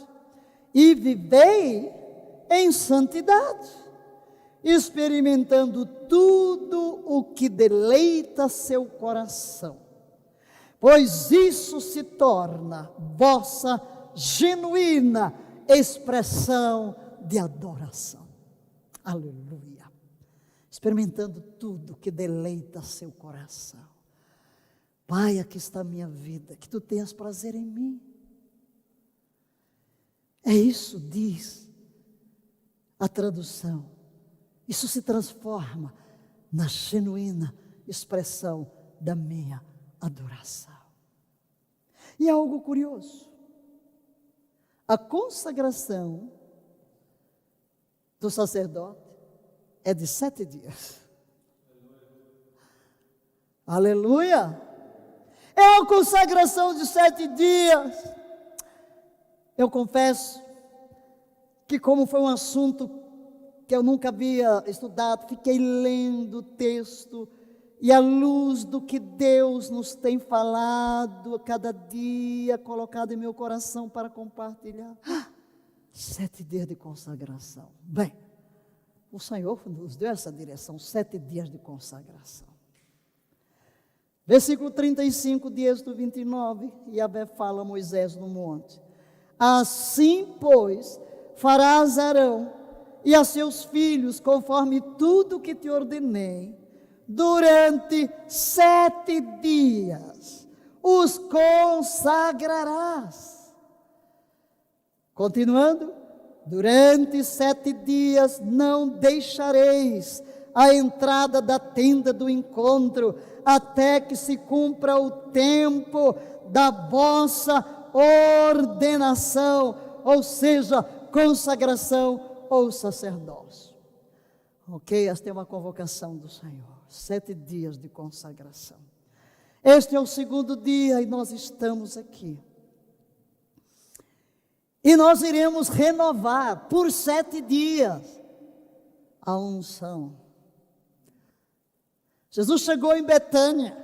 e vivei em santidade, experimentando tudo o que deleita seu coração, pois isso se torna vossa genuína expressão de adoração. Aleluia. Experimentando tudo que deleita seu coração. Pai, aqui está a minha vida, que tu tenhas prazer em mim. É isso, diz a tradução. Isso se transforma na genuína expressão da minha adoração. E é algo curioso. A consagração do sacerdote é de 7 dias. Aleluia! É uma consagração de 7 dias. Eu confesso que, como foi um assunto que eu nunca havia estudado, fiquei lendo o texto, e à luz do que Deus nos tem falado a cada dia, colocado em meu coração para compartilhar. 7 dias de consagração. Bem, o Senhor nos deu essa direção, 7 dias de consagração. Versículo 35 de Êxodo 29, Yahvé fala a Moisés no monte: assim, pois, farás Arão e a seus filhos, conforme tudo que te ordenei, durante 7 dias os consagrarás. Continuando, durante 7 dias não deixareis a entrada da tenda do encontro, até que se cumpra o tempo da vossa ordenação, ou seja, consagração ou sacerdócio. Ok, esta é uma convocação do Senhor, 7 dias de consagração. Este é o 2º dia e nós estamos aqui. E nós iremos renovar por 7 dias a unção. Jesus chegou em Betânia,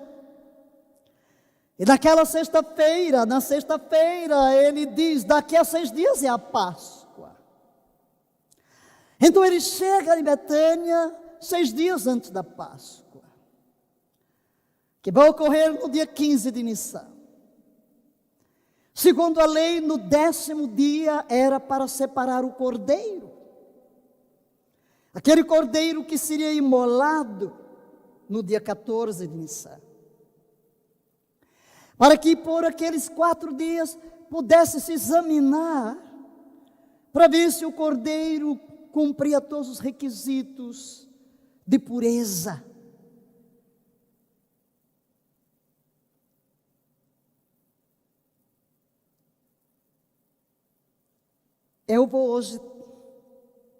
e naquela sexta-feira, na sexta-feira, ele diz: daqui a 6 dias é a Páscoa. Então ele chega em Betânia 6 dias antes da Páscoa, que vai ocorrer no dia 15 de Nissan. Segundo a lei, no 10º dia era para separar o cordeiro, aquele cordeiro que seria imolado no dia 14 de Nissan, para que por aqueles 4 dias pudesse se examinar, para ver se o cordeiro cumpria todos os requisitos de pureza. Eu vou hoje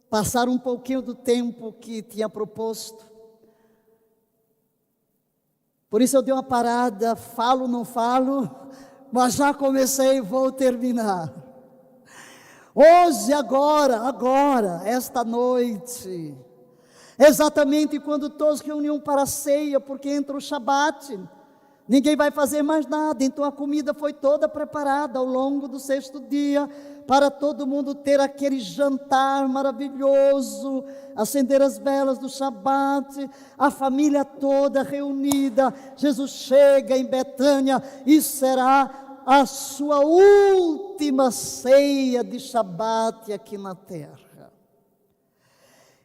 passar um pouquinho do tempo que tinha proposto. Por isso eu dei uma parada, falo, não falo, mas já comecei e vou terminar. Hoje, agora, esta noite, exatamente quando todos reuniam para a ceia, porque entra o Shabat, ninguém vai fazer mais nada, então a comida foi toda preparada ao longo do 6º dia, para todo mundo ter aquele jantar maravilhoso, acender as velas do Shabat, a família toda reunida. Jesus chega em Betânia e será a sua última ceia de Shabat aqui na terra.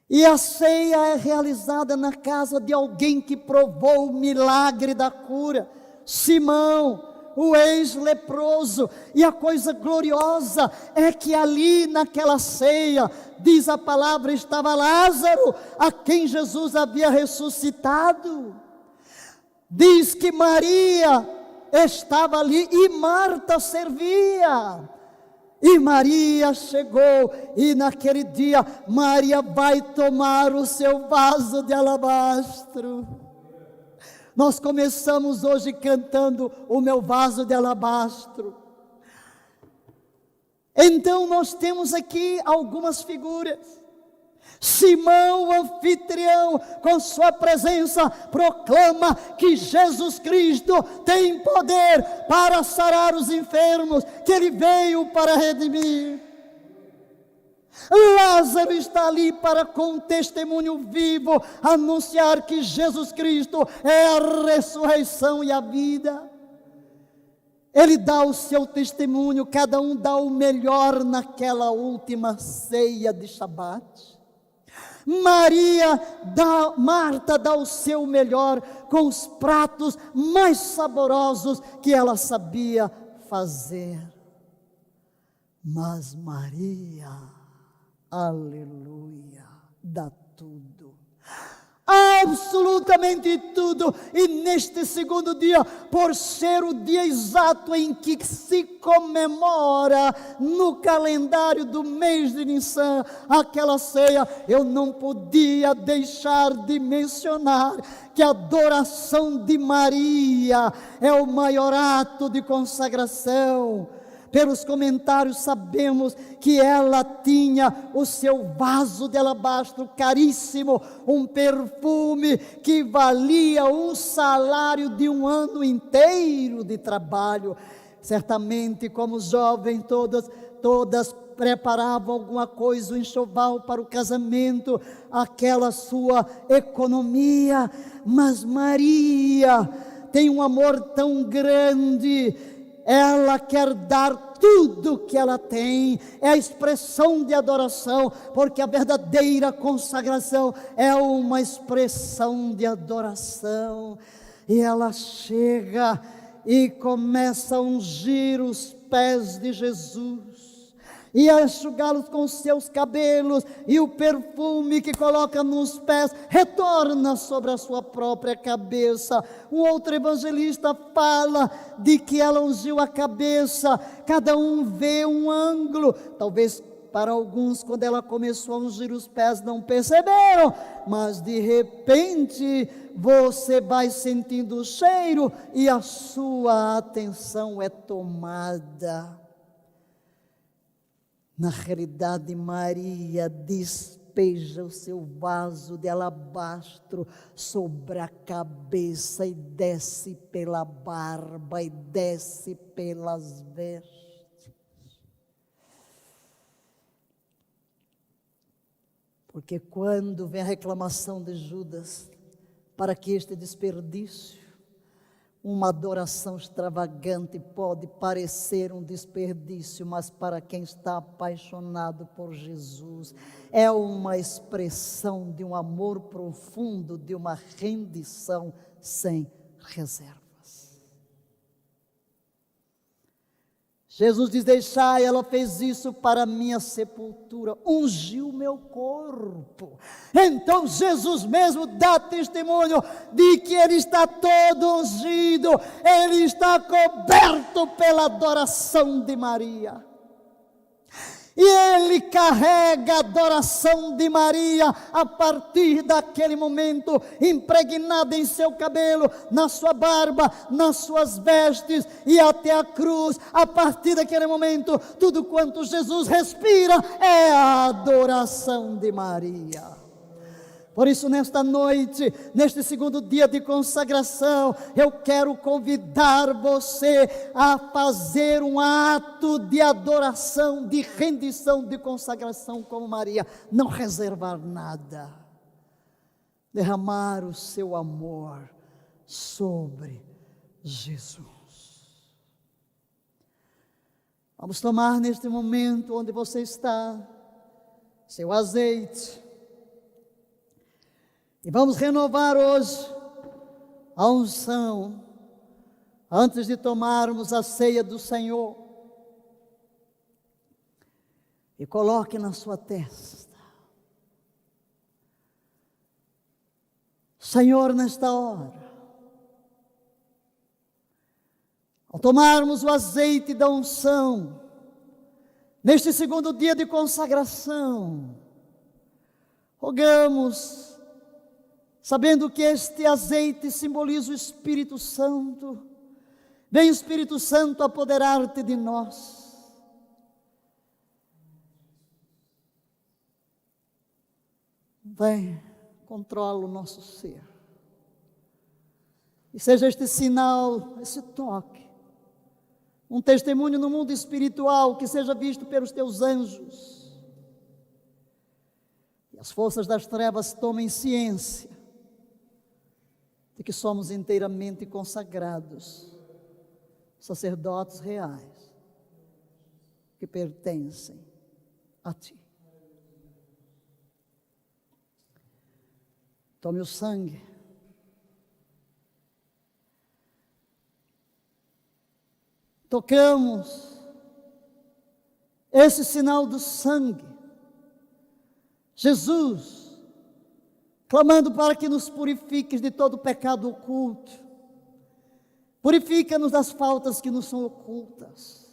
E a ceia é realizada na casa de alguém que provou o milagre da cura, Simão, o ex-leproso. E a coisa gloriosa é que ali naquela ceia, diz a palavra, estava Lázaro, a quem Jesus havia ressuscitado. Diz que Maria estava ali e Marta servia. E Maria chegou, e naquele dia Maria vai tomar o seu vaso de alabastro. Nós começamos hoje cantando o meu vaso de alabastro. Então nós temos aqui algumas figuras. Simão, o anfitrião, com sua presença, proclama que Jesus Cristo tem poder para sarar os enfermos, que Ele veio para redimir. Lázaro está ali para, com testemunho vivo, anunciar que Jesus Cristo é a ressurreição e a vida. Ele dá o seu testemunho, cada um dá o melhor naquela última ceia de Shabat. Marta dá o seu melhor com os pratos mais saborosos que ela sabia fazer. Mas Maria, aleluia, dá tudo, absolutamente tudo. E neste segundo dia, por ser o dia exato em que se comemora no calendário do mês de Nissan aquela ceia, eu não podia deixar de mencionar que a adoração de Maria é o maior ato de consagração. Pelos comentários sabemos que ela tinha o seu vaso de alabastro caríssimo, um perfume que valia um salário de um ano inteiro de trabalho. Certamente, como jovem, todas preparavam alguma coisa, um enxoval para o casamento, aquela sua economia. Mas Maria tem um amor tão grande, ela quer dar tudo que ela tem, é a expressão de adoração, porque a verdadeira consagração é uma expressão de adoração. E ela chega e começa a ungir os pés de Jesus, e a enxugá-los com os seus cabelos, e o perfume que coloca nos pés retorna sobre a sua própria cabeça. Um outro evangelista fala de que ela ungiu a cabeça, cada um vê um ângulo. Talvez para alguns, quando ela começou a ungir os pés, não perceberam, mas de repente você vai sentindo o cheiro e a sua atenção é tomada. Na realidade, Maria despeja o seu vaso de alabastro sobre a cabeça e desce pela barba e desce pelas vestes. Porque quando vem a reclamação de Judas, para que este desperdício, uma adoração extravagante pode parecer um desperdício, mas para quem está apaixonado por Jesus, é uma expressão de um amor profundo, de uma rendição sem reservas. Jesus diz: deixai, ela fez isso para a minha sepultura, ungiu meu corpo. Então Jesus mesmo dá testemunho de que Ele está todo ungido, Ele está coberto pela adoração de Maria. E Ele carrega a adoração de Maria a partir daquele momento, impregnada em seu cabelo, na sua barba, nas suas vestes e até a cruz. A partir daquele momento, tudo quanto Jesus respira é a adoração de Maria. Por isso, nesta noite, neste segundo dia de consagração, eu quero convidar você a fazer um ato de adoração, de rendição, de consagração como Maria. Não reservar nada. Derramar o seu amor sobre Jesus. Vamos tomar neste momento onde você está, seu azeite. E vamos renovar hoje a unção, antes de tomarmos a ceia do Senhor. E coloque na sua testa: Senhor, nesta hora, ao tomarmos o azeite da unção, neste segundo dia de consagração, rogamos, sabendo que este azeite simboliza o Espírito Santo. Vem, Espírito Santo, apoderar-te de nós. Vem, controla o nosso ser. E seja este sinal, esse toque, um testemunho no mundo espiritual que seja visto pelos teus anjos. as forças das trevas tomem ciência de que somos inteiramente consagrados, sacerdotes reais, que pertencem a Ti. Tome o sangue. Tocamos esse sinal do sangue. Jesus, clamando para que nos purifiques de todo pecado oculto. Purifica-nos das faltas que nos são ocultas.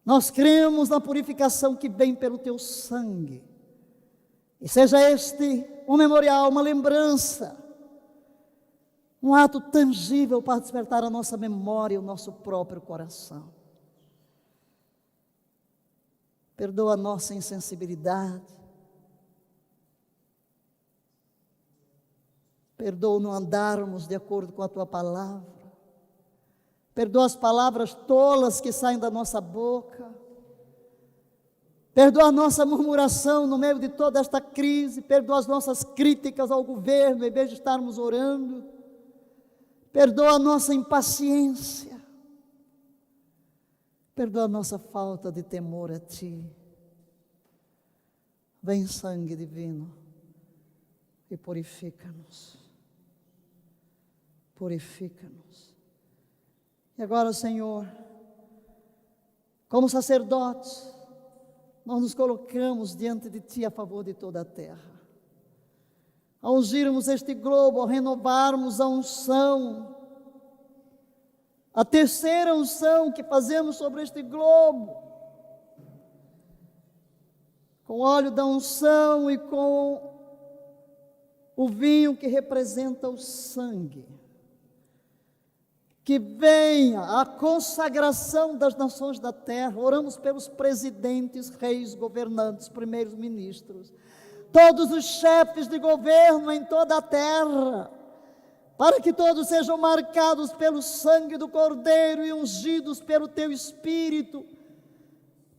Nós cremos na purificação que vem pelo Teu sangue. E seja este um memorial, uma lembrança, um ato tangível para despertar a nossa memória e o nosso próprio coração. Perdoa a nossa insensibilidade. Perdoa não andarmos de acordo com a Tua palavra. Perdoa as palavras tolas que saem da nossa boca. Perdoa a nossa murmuração no meio de toda esta crise. Perdoa as nossas críticas ao governo em vez de estarmos orando. Perdoa a nossa impaciência. Perdoa a nossa falta de temor a Ti. Vem, sangue divino, e purifica-nos. Purifica-nos. E agora, Senhor, como sacerdotes, nós nos colocamos diante de Ti a favor de toda a terra. Ao ungirmos este globo, ao renovarmos a unção, a terceira unção que fazemos sobre este globo, com o óleo da unção e com o vinho que representa o sangue, que venha a consagração das nações da terra. Oramos pelos presidentes, reis, governantes, primeiros ministros, todos os chefes de governo em toda a terra, para que todos sejam marcados pelo sangue do Cordeiro e ungidos pelo Teu Espírito,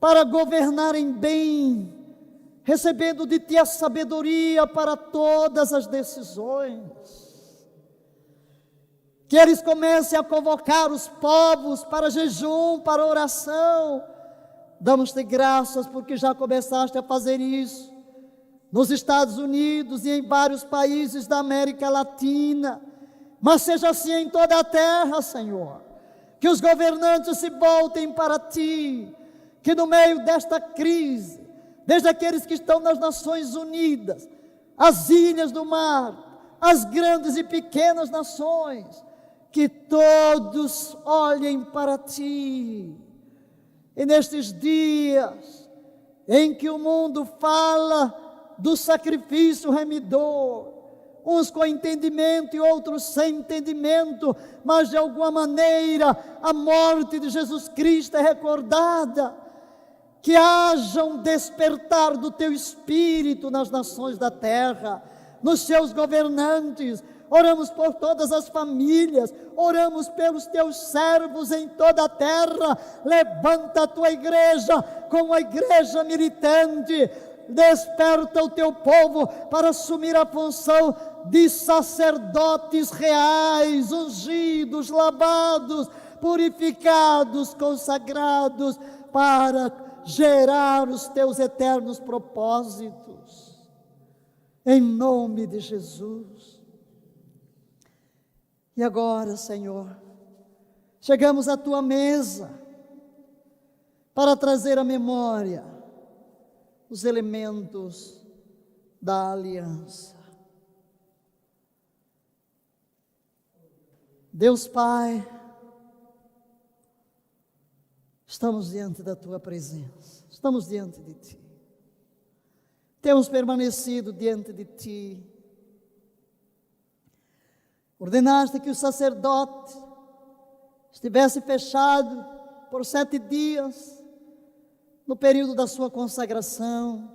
para governarem bem, recebendo de Ti a sabedoria para todas as decisões. Que eles comecem a convocar os povos para jejum, para oração. Damos-te graças porque já começaste a fazer isso nos Estados Unidos e em vários países da América Latina. Mas seja assim em toda a terra, Senhor. Que os governantes se voltem para Ti. Que no meio desta crise, desde aqueles que estão nas Nações Unidas, as ilhas do mar, as grandes e pequenas nações, que todos olhem para Ti. E nestes dias em que o mundo fala do sacrifício remidor, uns com entendimento e outros sem entendimento, mas de alguma maneira a morte de Jesus Cristo é recordada, que haja um despertar do Teu Espírito nas nações da terra, nos seus governantes. Oramos por todas as famílias, oramos pelos Teus servos em toda a terra. Levanta a Tua igreja como a igreja militante, desperta o Teu povo para assumir a função de sacerdotes reais, ungidos, lavados, purificados, consagrados, para gerar os Teus eternos propósitos, em nome de Jesus. E agora, Senhor, chegamos à Tua mesa, para trazer à memória os elementos da aliança. Deus Pai, estamos diante da Tua presença, estamos diante de Ti, temos permanecido diante de Ti. Ordenaste que o sacerdote estivesse fechado por 7 dias, no período da sua consagração,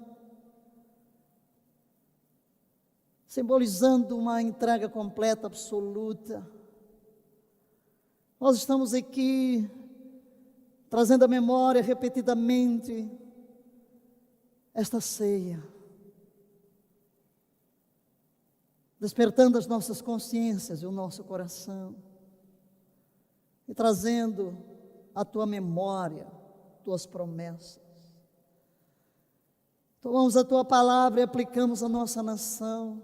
simbolizando uma entrega completa, absoluta. Nós estamos aqui trazendo à memória repetidamente esta ceia, despertando as nossas consciências e o nosso coração, e trazendo à tua memória tuas promessas. Tomamos a tua palavra e aplicamos a nossa nação,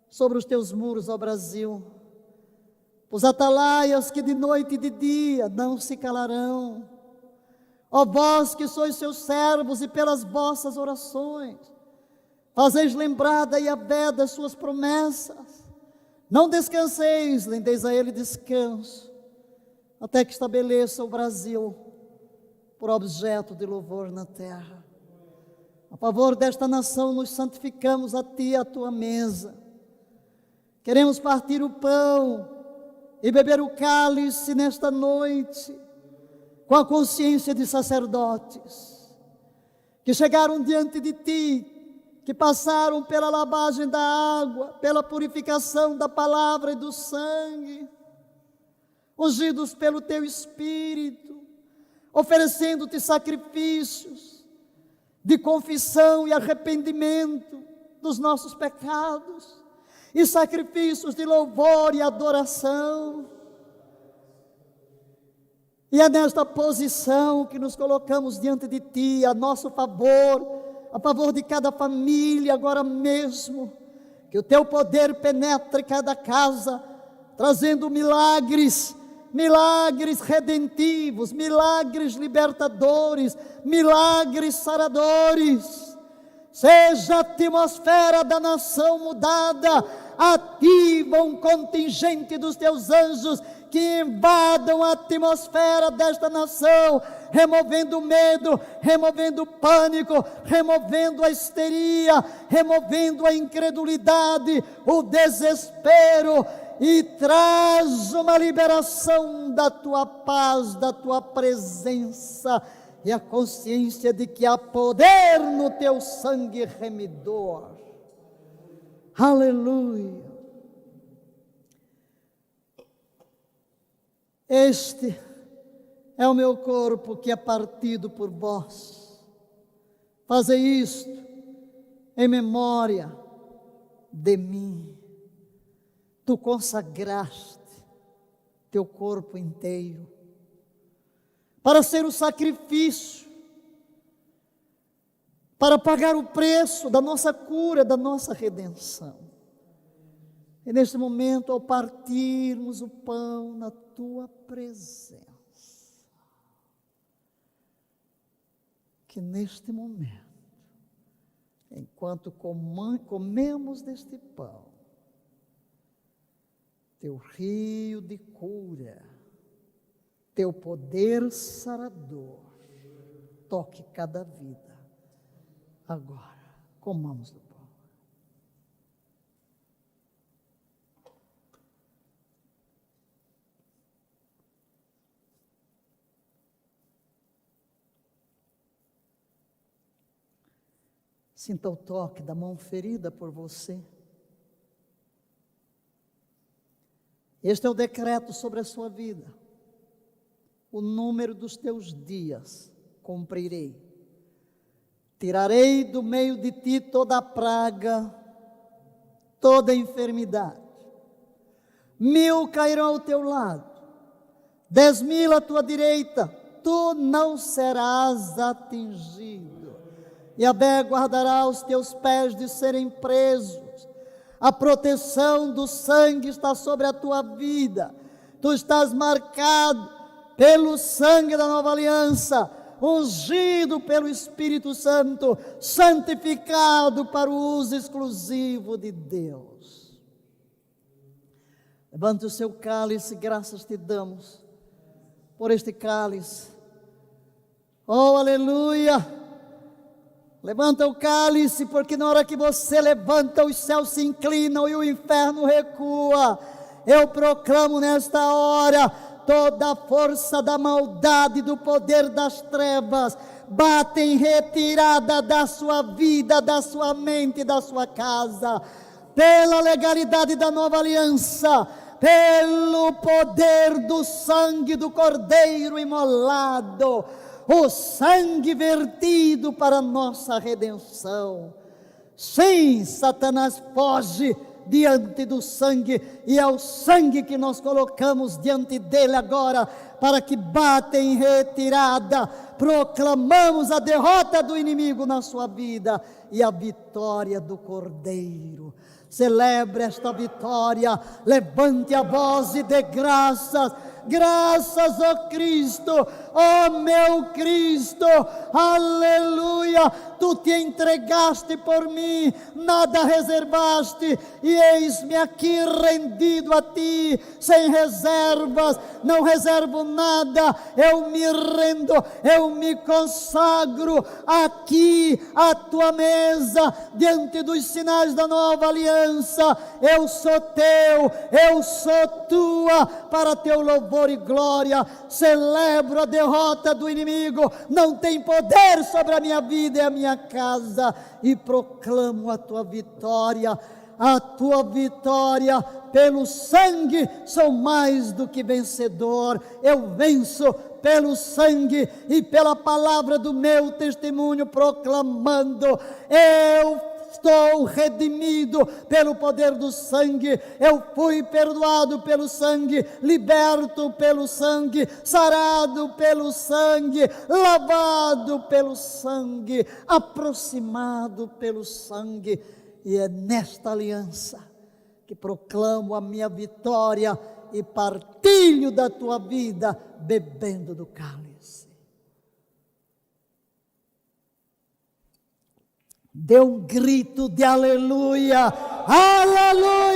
sobre os teus muros, ó Brasil, os atalaias que de noite e de dia não se calarão, ó vós que sois seus servos e pelas vossas orações, fazeis lembrada e Yahvé das suas promessas, não descanseis, nem deis a ele descanso, até que estabeleça o Brasil por objeto de louvor na terra. A favor desta nação nos santificamos a ti e a tua mesa. Queremos partir o pão e beber o cálice nesta noite, com a consciência de sacerdotes, que chegaram diante de ti, que passaram pela lavagem da água, pela purificação da palavra e do sangue, ungidos pelo teu Espírito, oferecendo-te sacrifícios de confissão e arrependimento dos nossos pecados, e sacrifícios de louvor e adoração. E é nesta posição que nos colocamos diante de ti, a nosso favor, a favor de cada família agora mesmo, que o teu poder penetre cada casa, trazendo milagres, milagres redentivos, milagres libertadores, milagres saradores. Seja a atmosfera da nação mudada, ativa um contingente dos teus anjos que invadam a atmosfera desta nação, removendo o medo, removendo o pânico, removendo a histeria, removendo a incredulidade, o desespero, e traz uma liberação da tua paz, da tua presença, e a consciência de que há poder no teu sangue remidor. Aleluia. Este é o meu corpo que é partido por vós. Fazei isto em memória de mim. Tu consagraste teu corpo inteiro para ser o sacrifício, para pagar o preço da nossa cura, da nossa redenção. E neste momento, ao partirmos o pão na tua presença, que neste momento, enquanto comemos deste pão, teu rio de cura, teu poder sarador, toque cada vida. Agora, comamos do pão. Sinta o toque da mão ferida por você. Este é o decreto sobre a sua vida. O número dos teus dias cumprirei. Tirarei do meio de ti toda a praga, toda a enfermidade. 1000 cairão ao teu lado, 10.000 à tua direita, tu não serás atingido. Yahvé guardará os teus pés de serem presos. A proteção do sangue está sobre a tua vida. Tu estás marcado pelo sangue da nova aliança, ungido pelo Espírito Santo, santificado para o uso exclusivo de Deus. Levante o seu cálice, graças te damos por este cálice. Oh, aleluia! Levanta o cálice, porque na hora que você levanta, os céus se inclinam e o inferno recua. Eu proclamo nesta hora, toda a força da maldade, do poder das trevas, bate em retirada da sua vida, da sua mente, da sua casa, pela legalidade da nova aliança, pelo poder do sangue do Cordeiro imolado. o sangue vertido para nossa redenção. Sim, Satanás foge diante do sangue, e é o sangue que nós colocamos diante dele agora, para que bata em retirada. Proclamamos a derrota do inimigo na sua vida e a vitória do Cordeiro. Celebre esta vitória, levante a voz e dê graças. Graças a Cristo, ó meu Cristo, aleluia, tu te entregaste por mim, nada reservaste, e eis-me aqui rendido a ti, sem reservas, não reservo nada, eu me rendo, eu me consagro aqui à tua mesa, diante dos sinais da nova aliança. Eu sou teu, eu sou tua, para teu louvor e glória. Celebro a derrota do inimigo, não tem poder sobre a minha vida e a minha casa, e proclamo a tua vitória. A tua vitória pelo sangue, sou mais do que vencedor. Eu venço pelo sangue e pela palavra do meu testemunho, proclamando: eu estou redimido pelo poder do sangue, eu fui perdoado pelo sangue, liberto pelo sangue, sarado pelo sangue, lavado pelo sangue, aproximado pelo sangue. E é nesta aliança que proclamo a minha vitória e partilho da tua vida, bebendo do cálice. Dê um grito de aleluia, aleluia.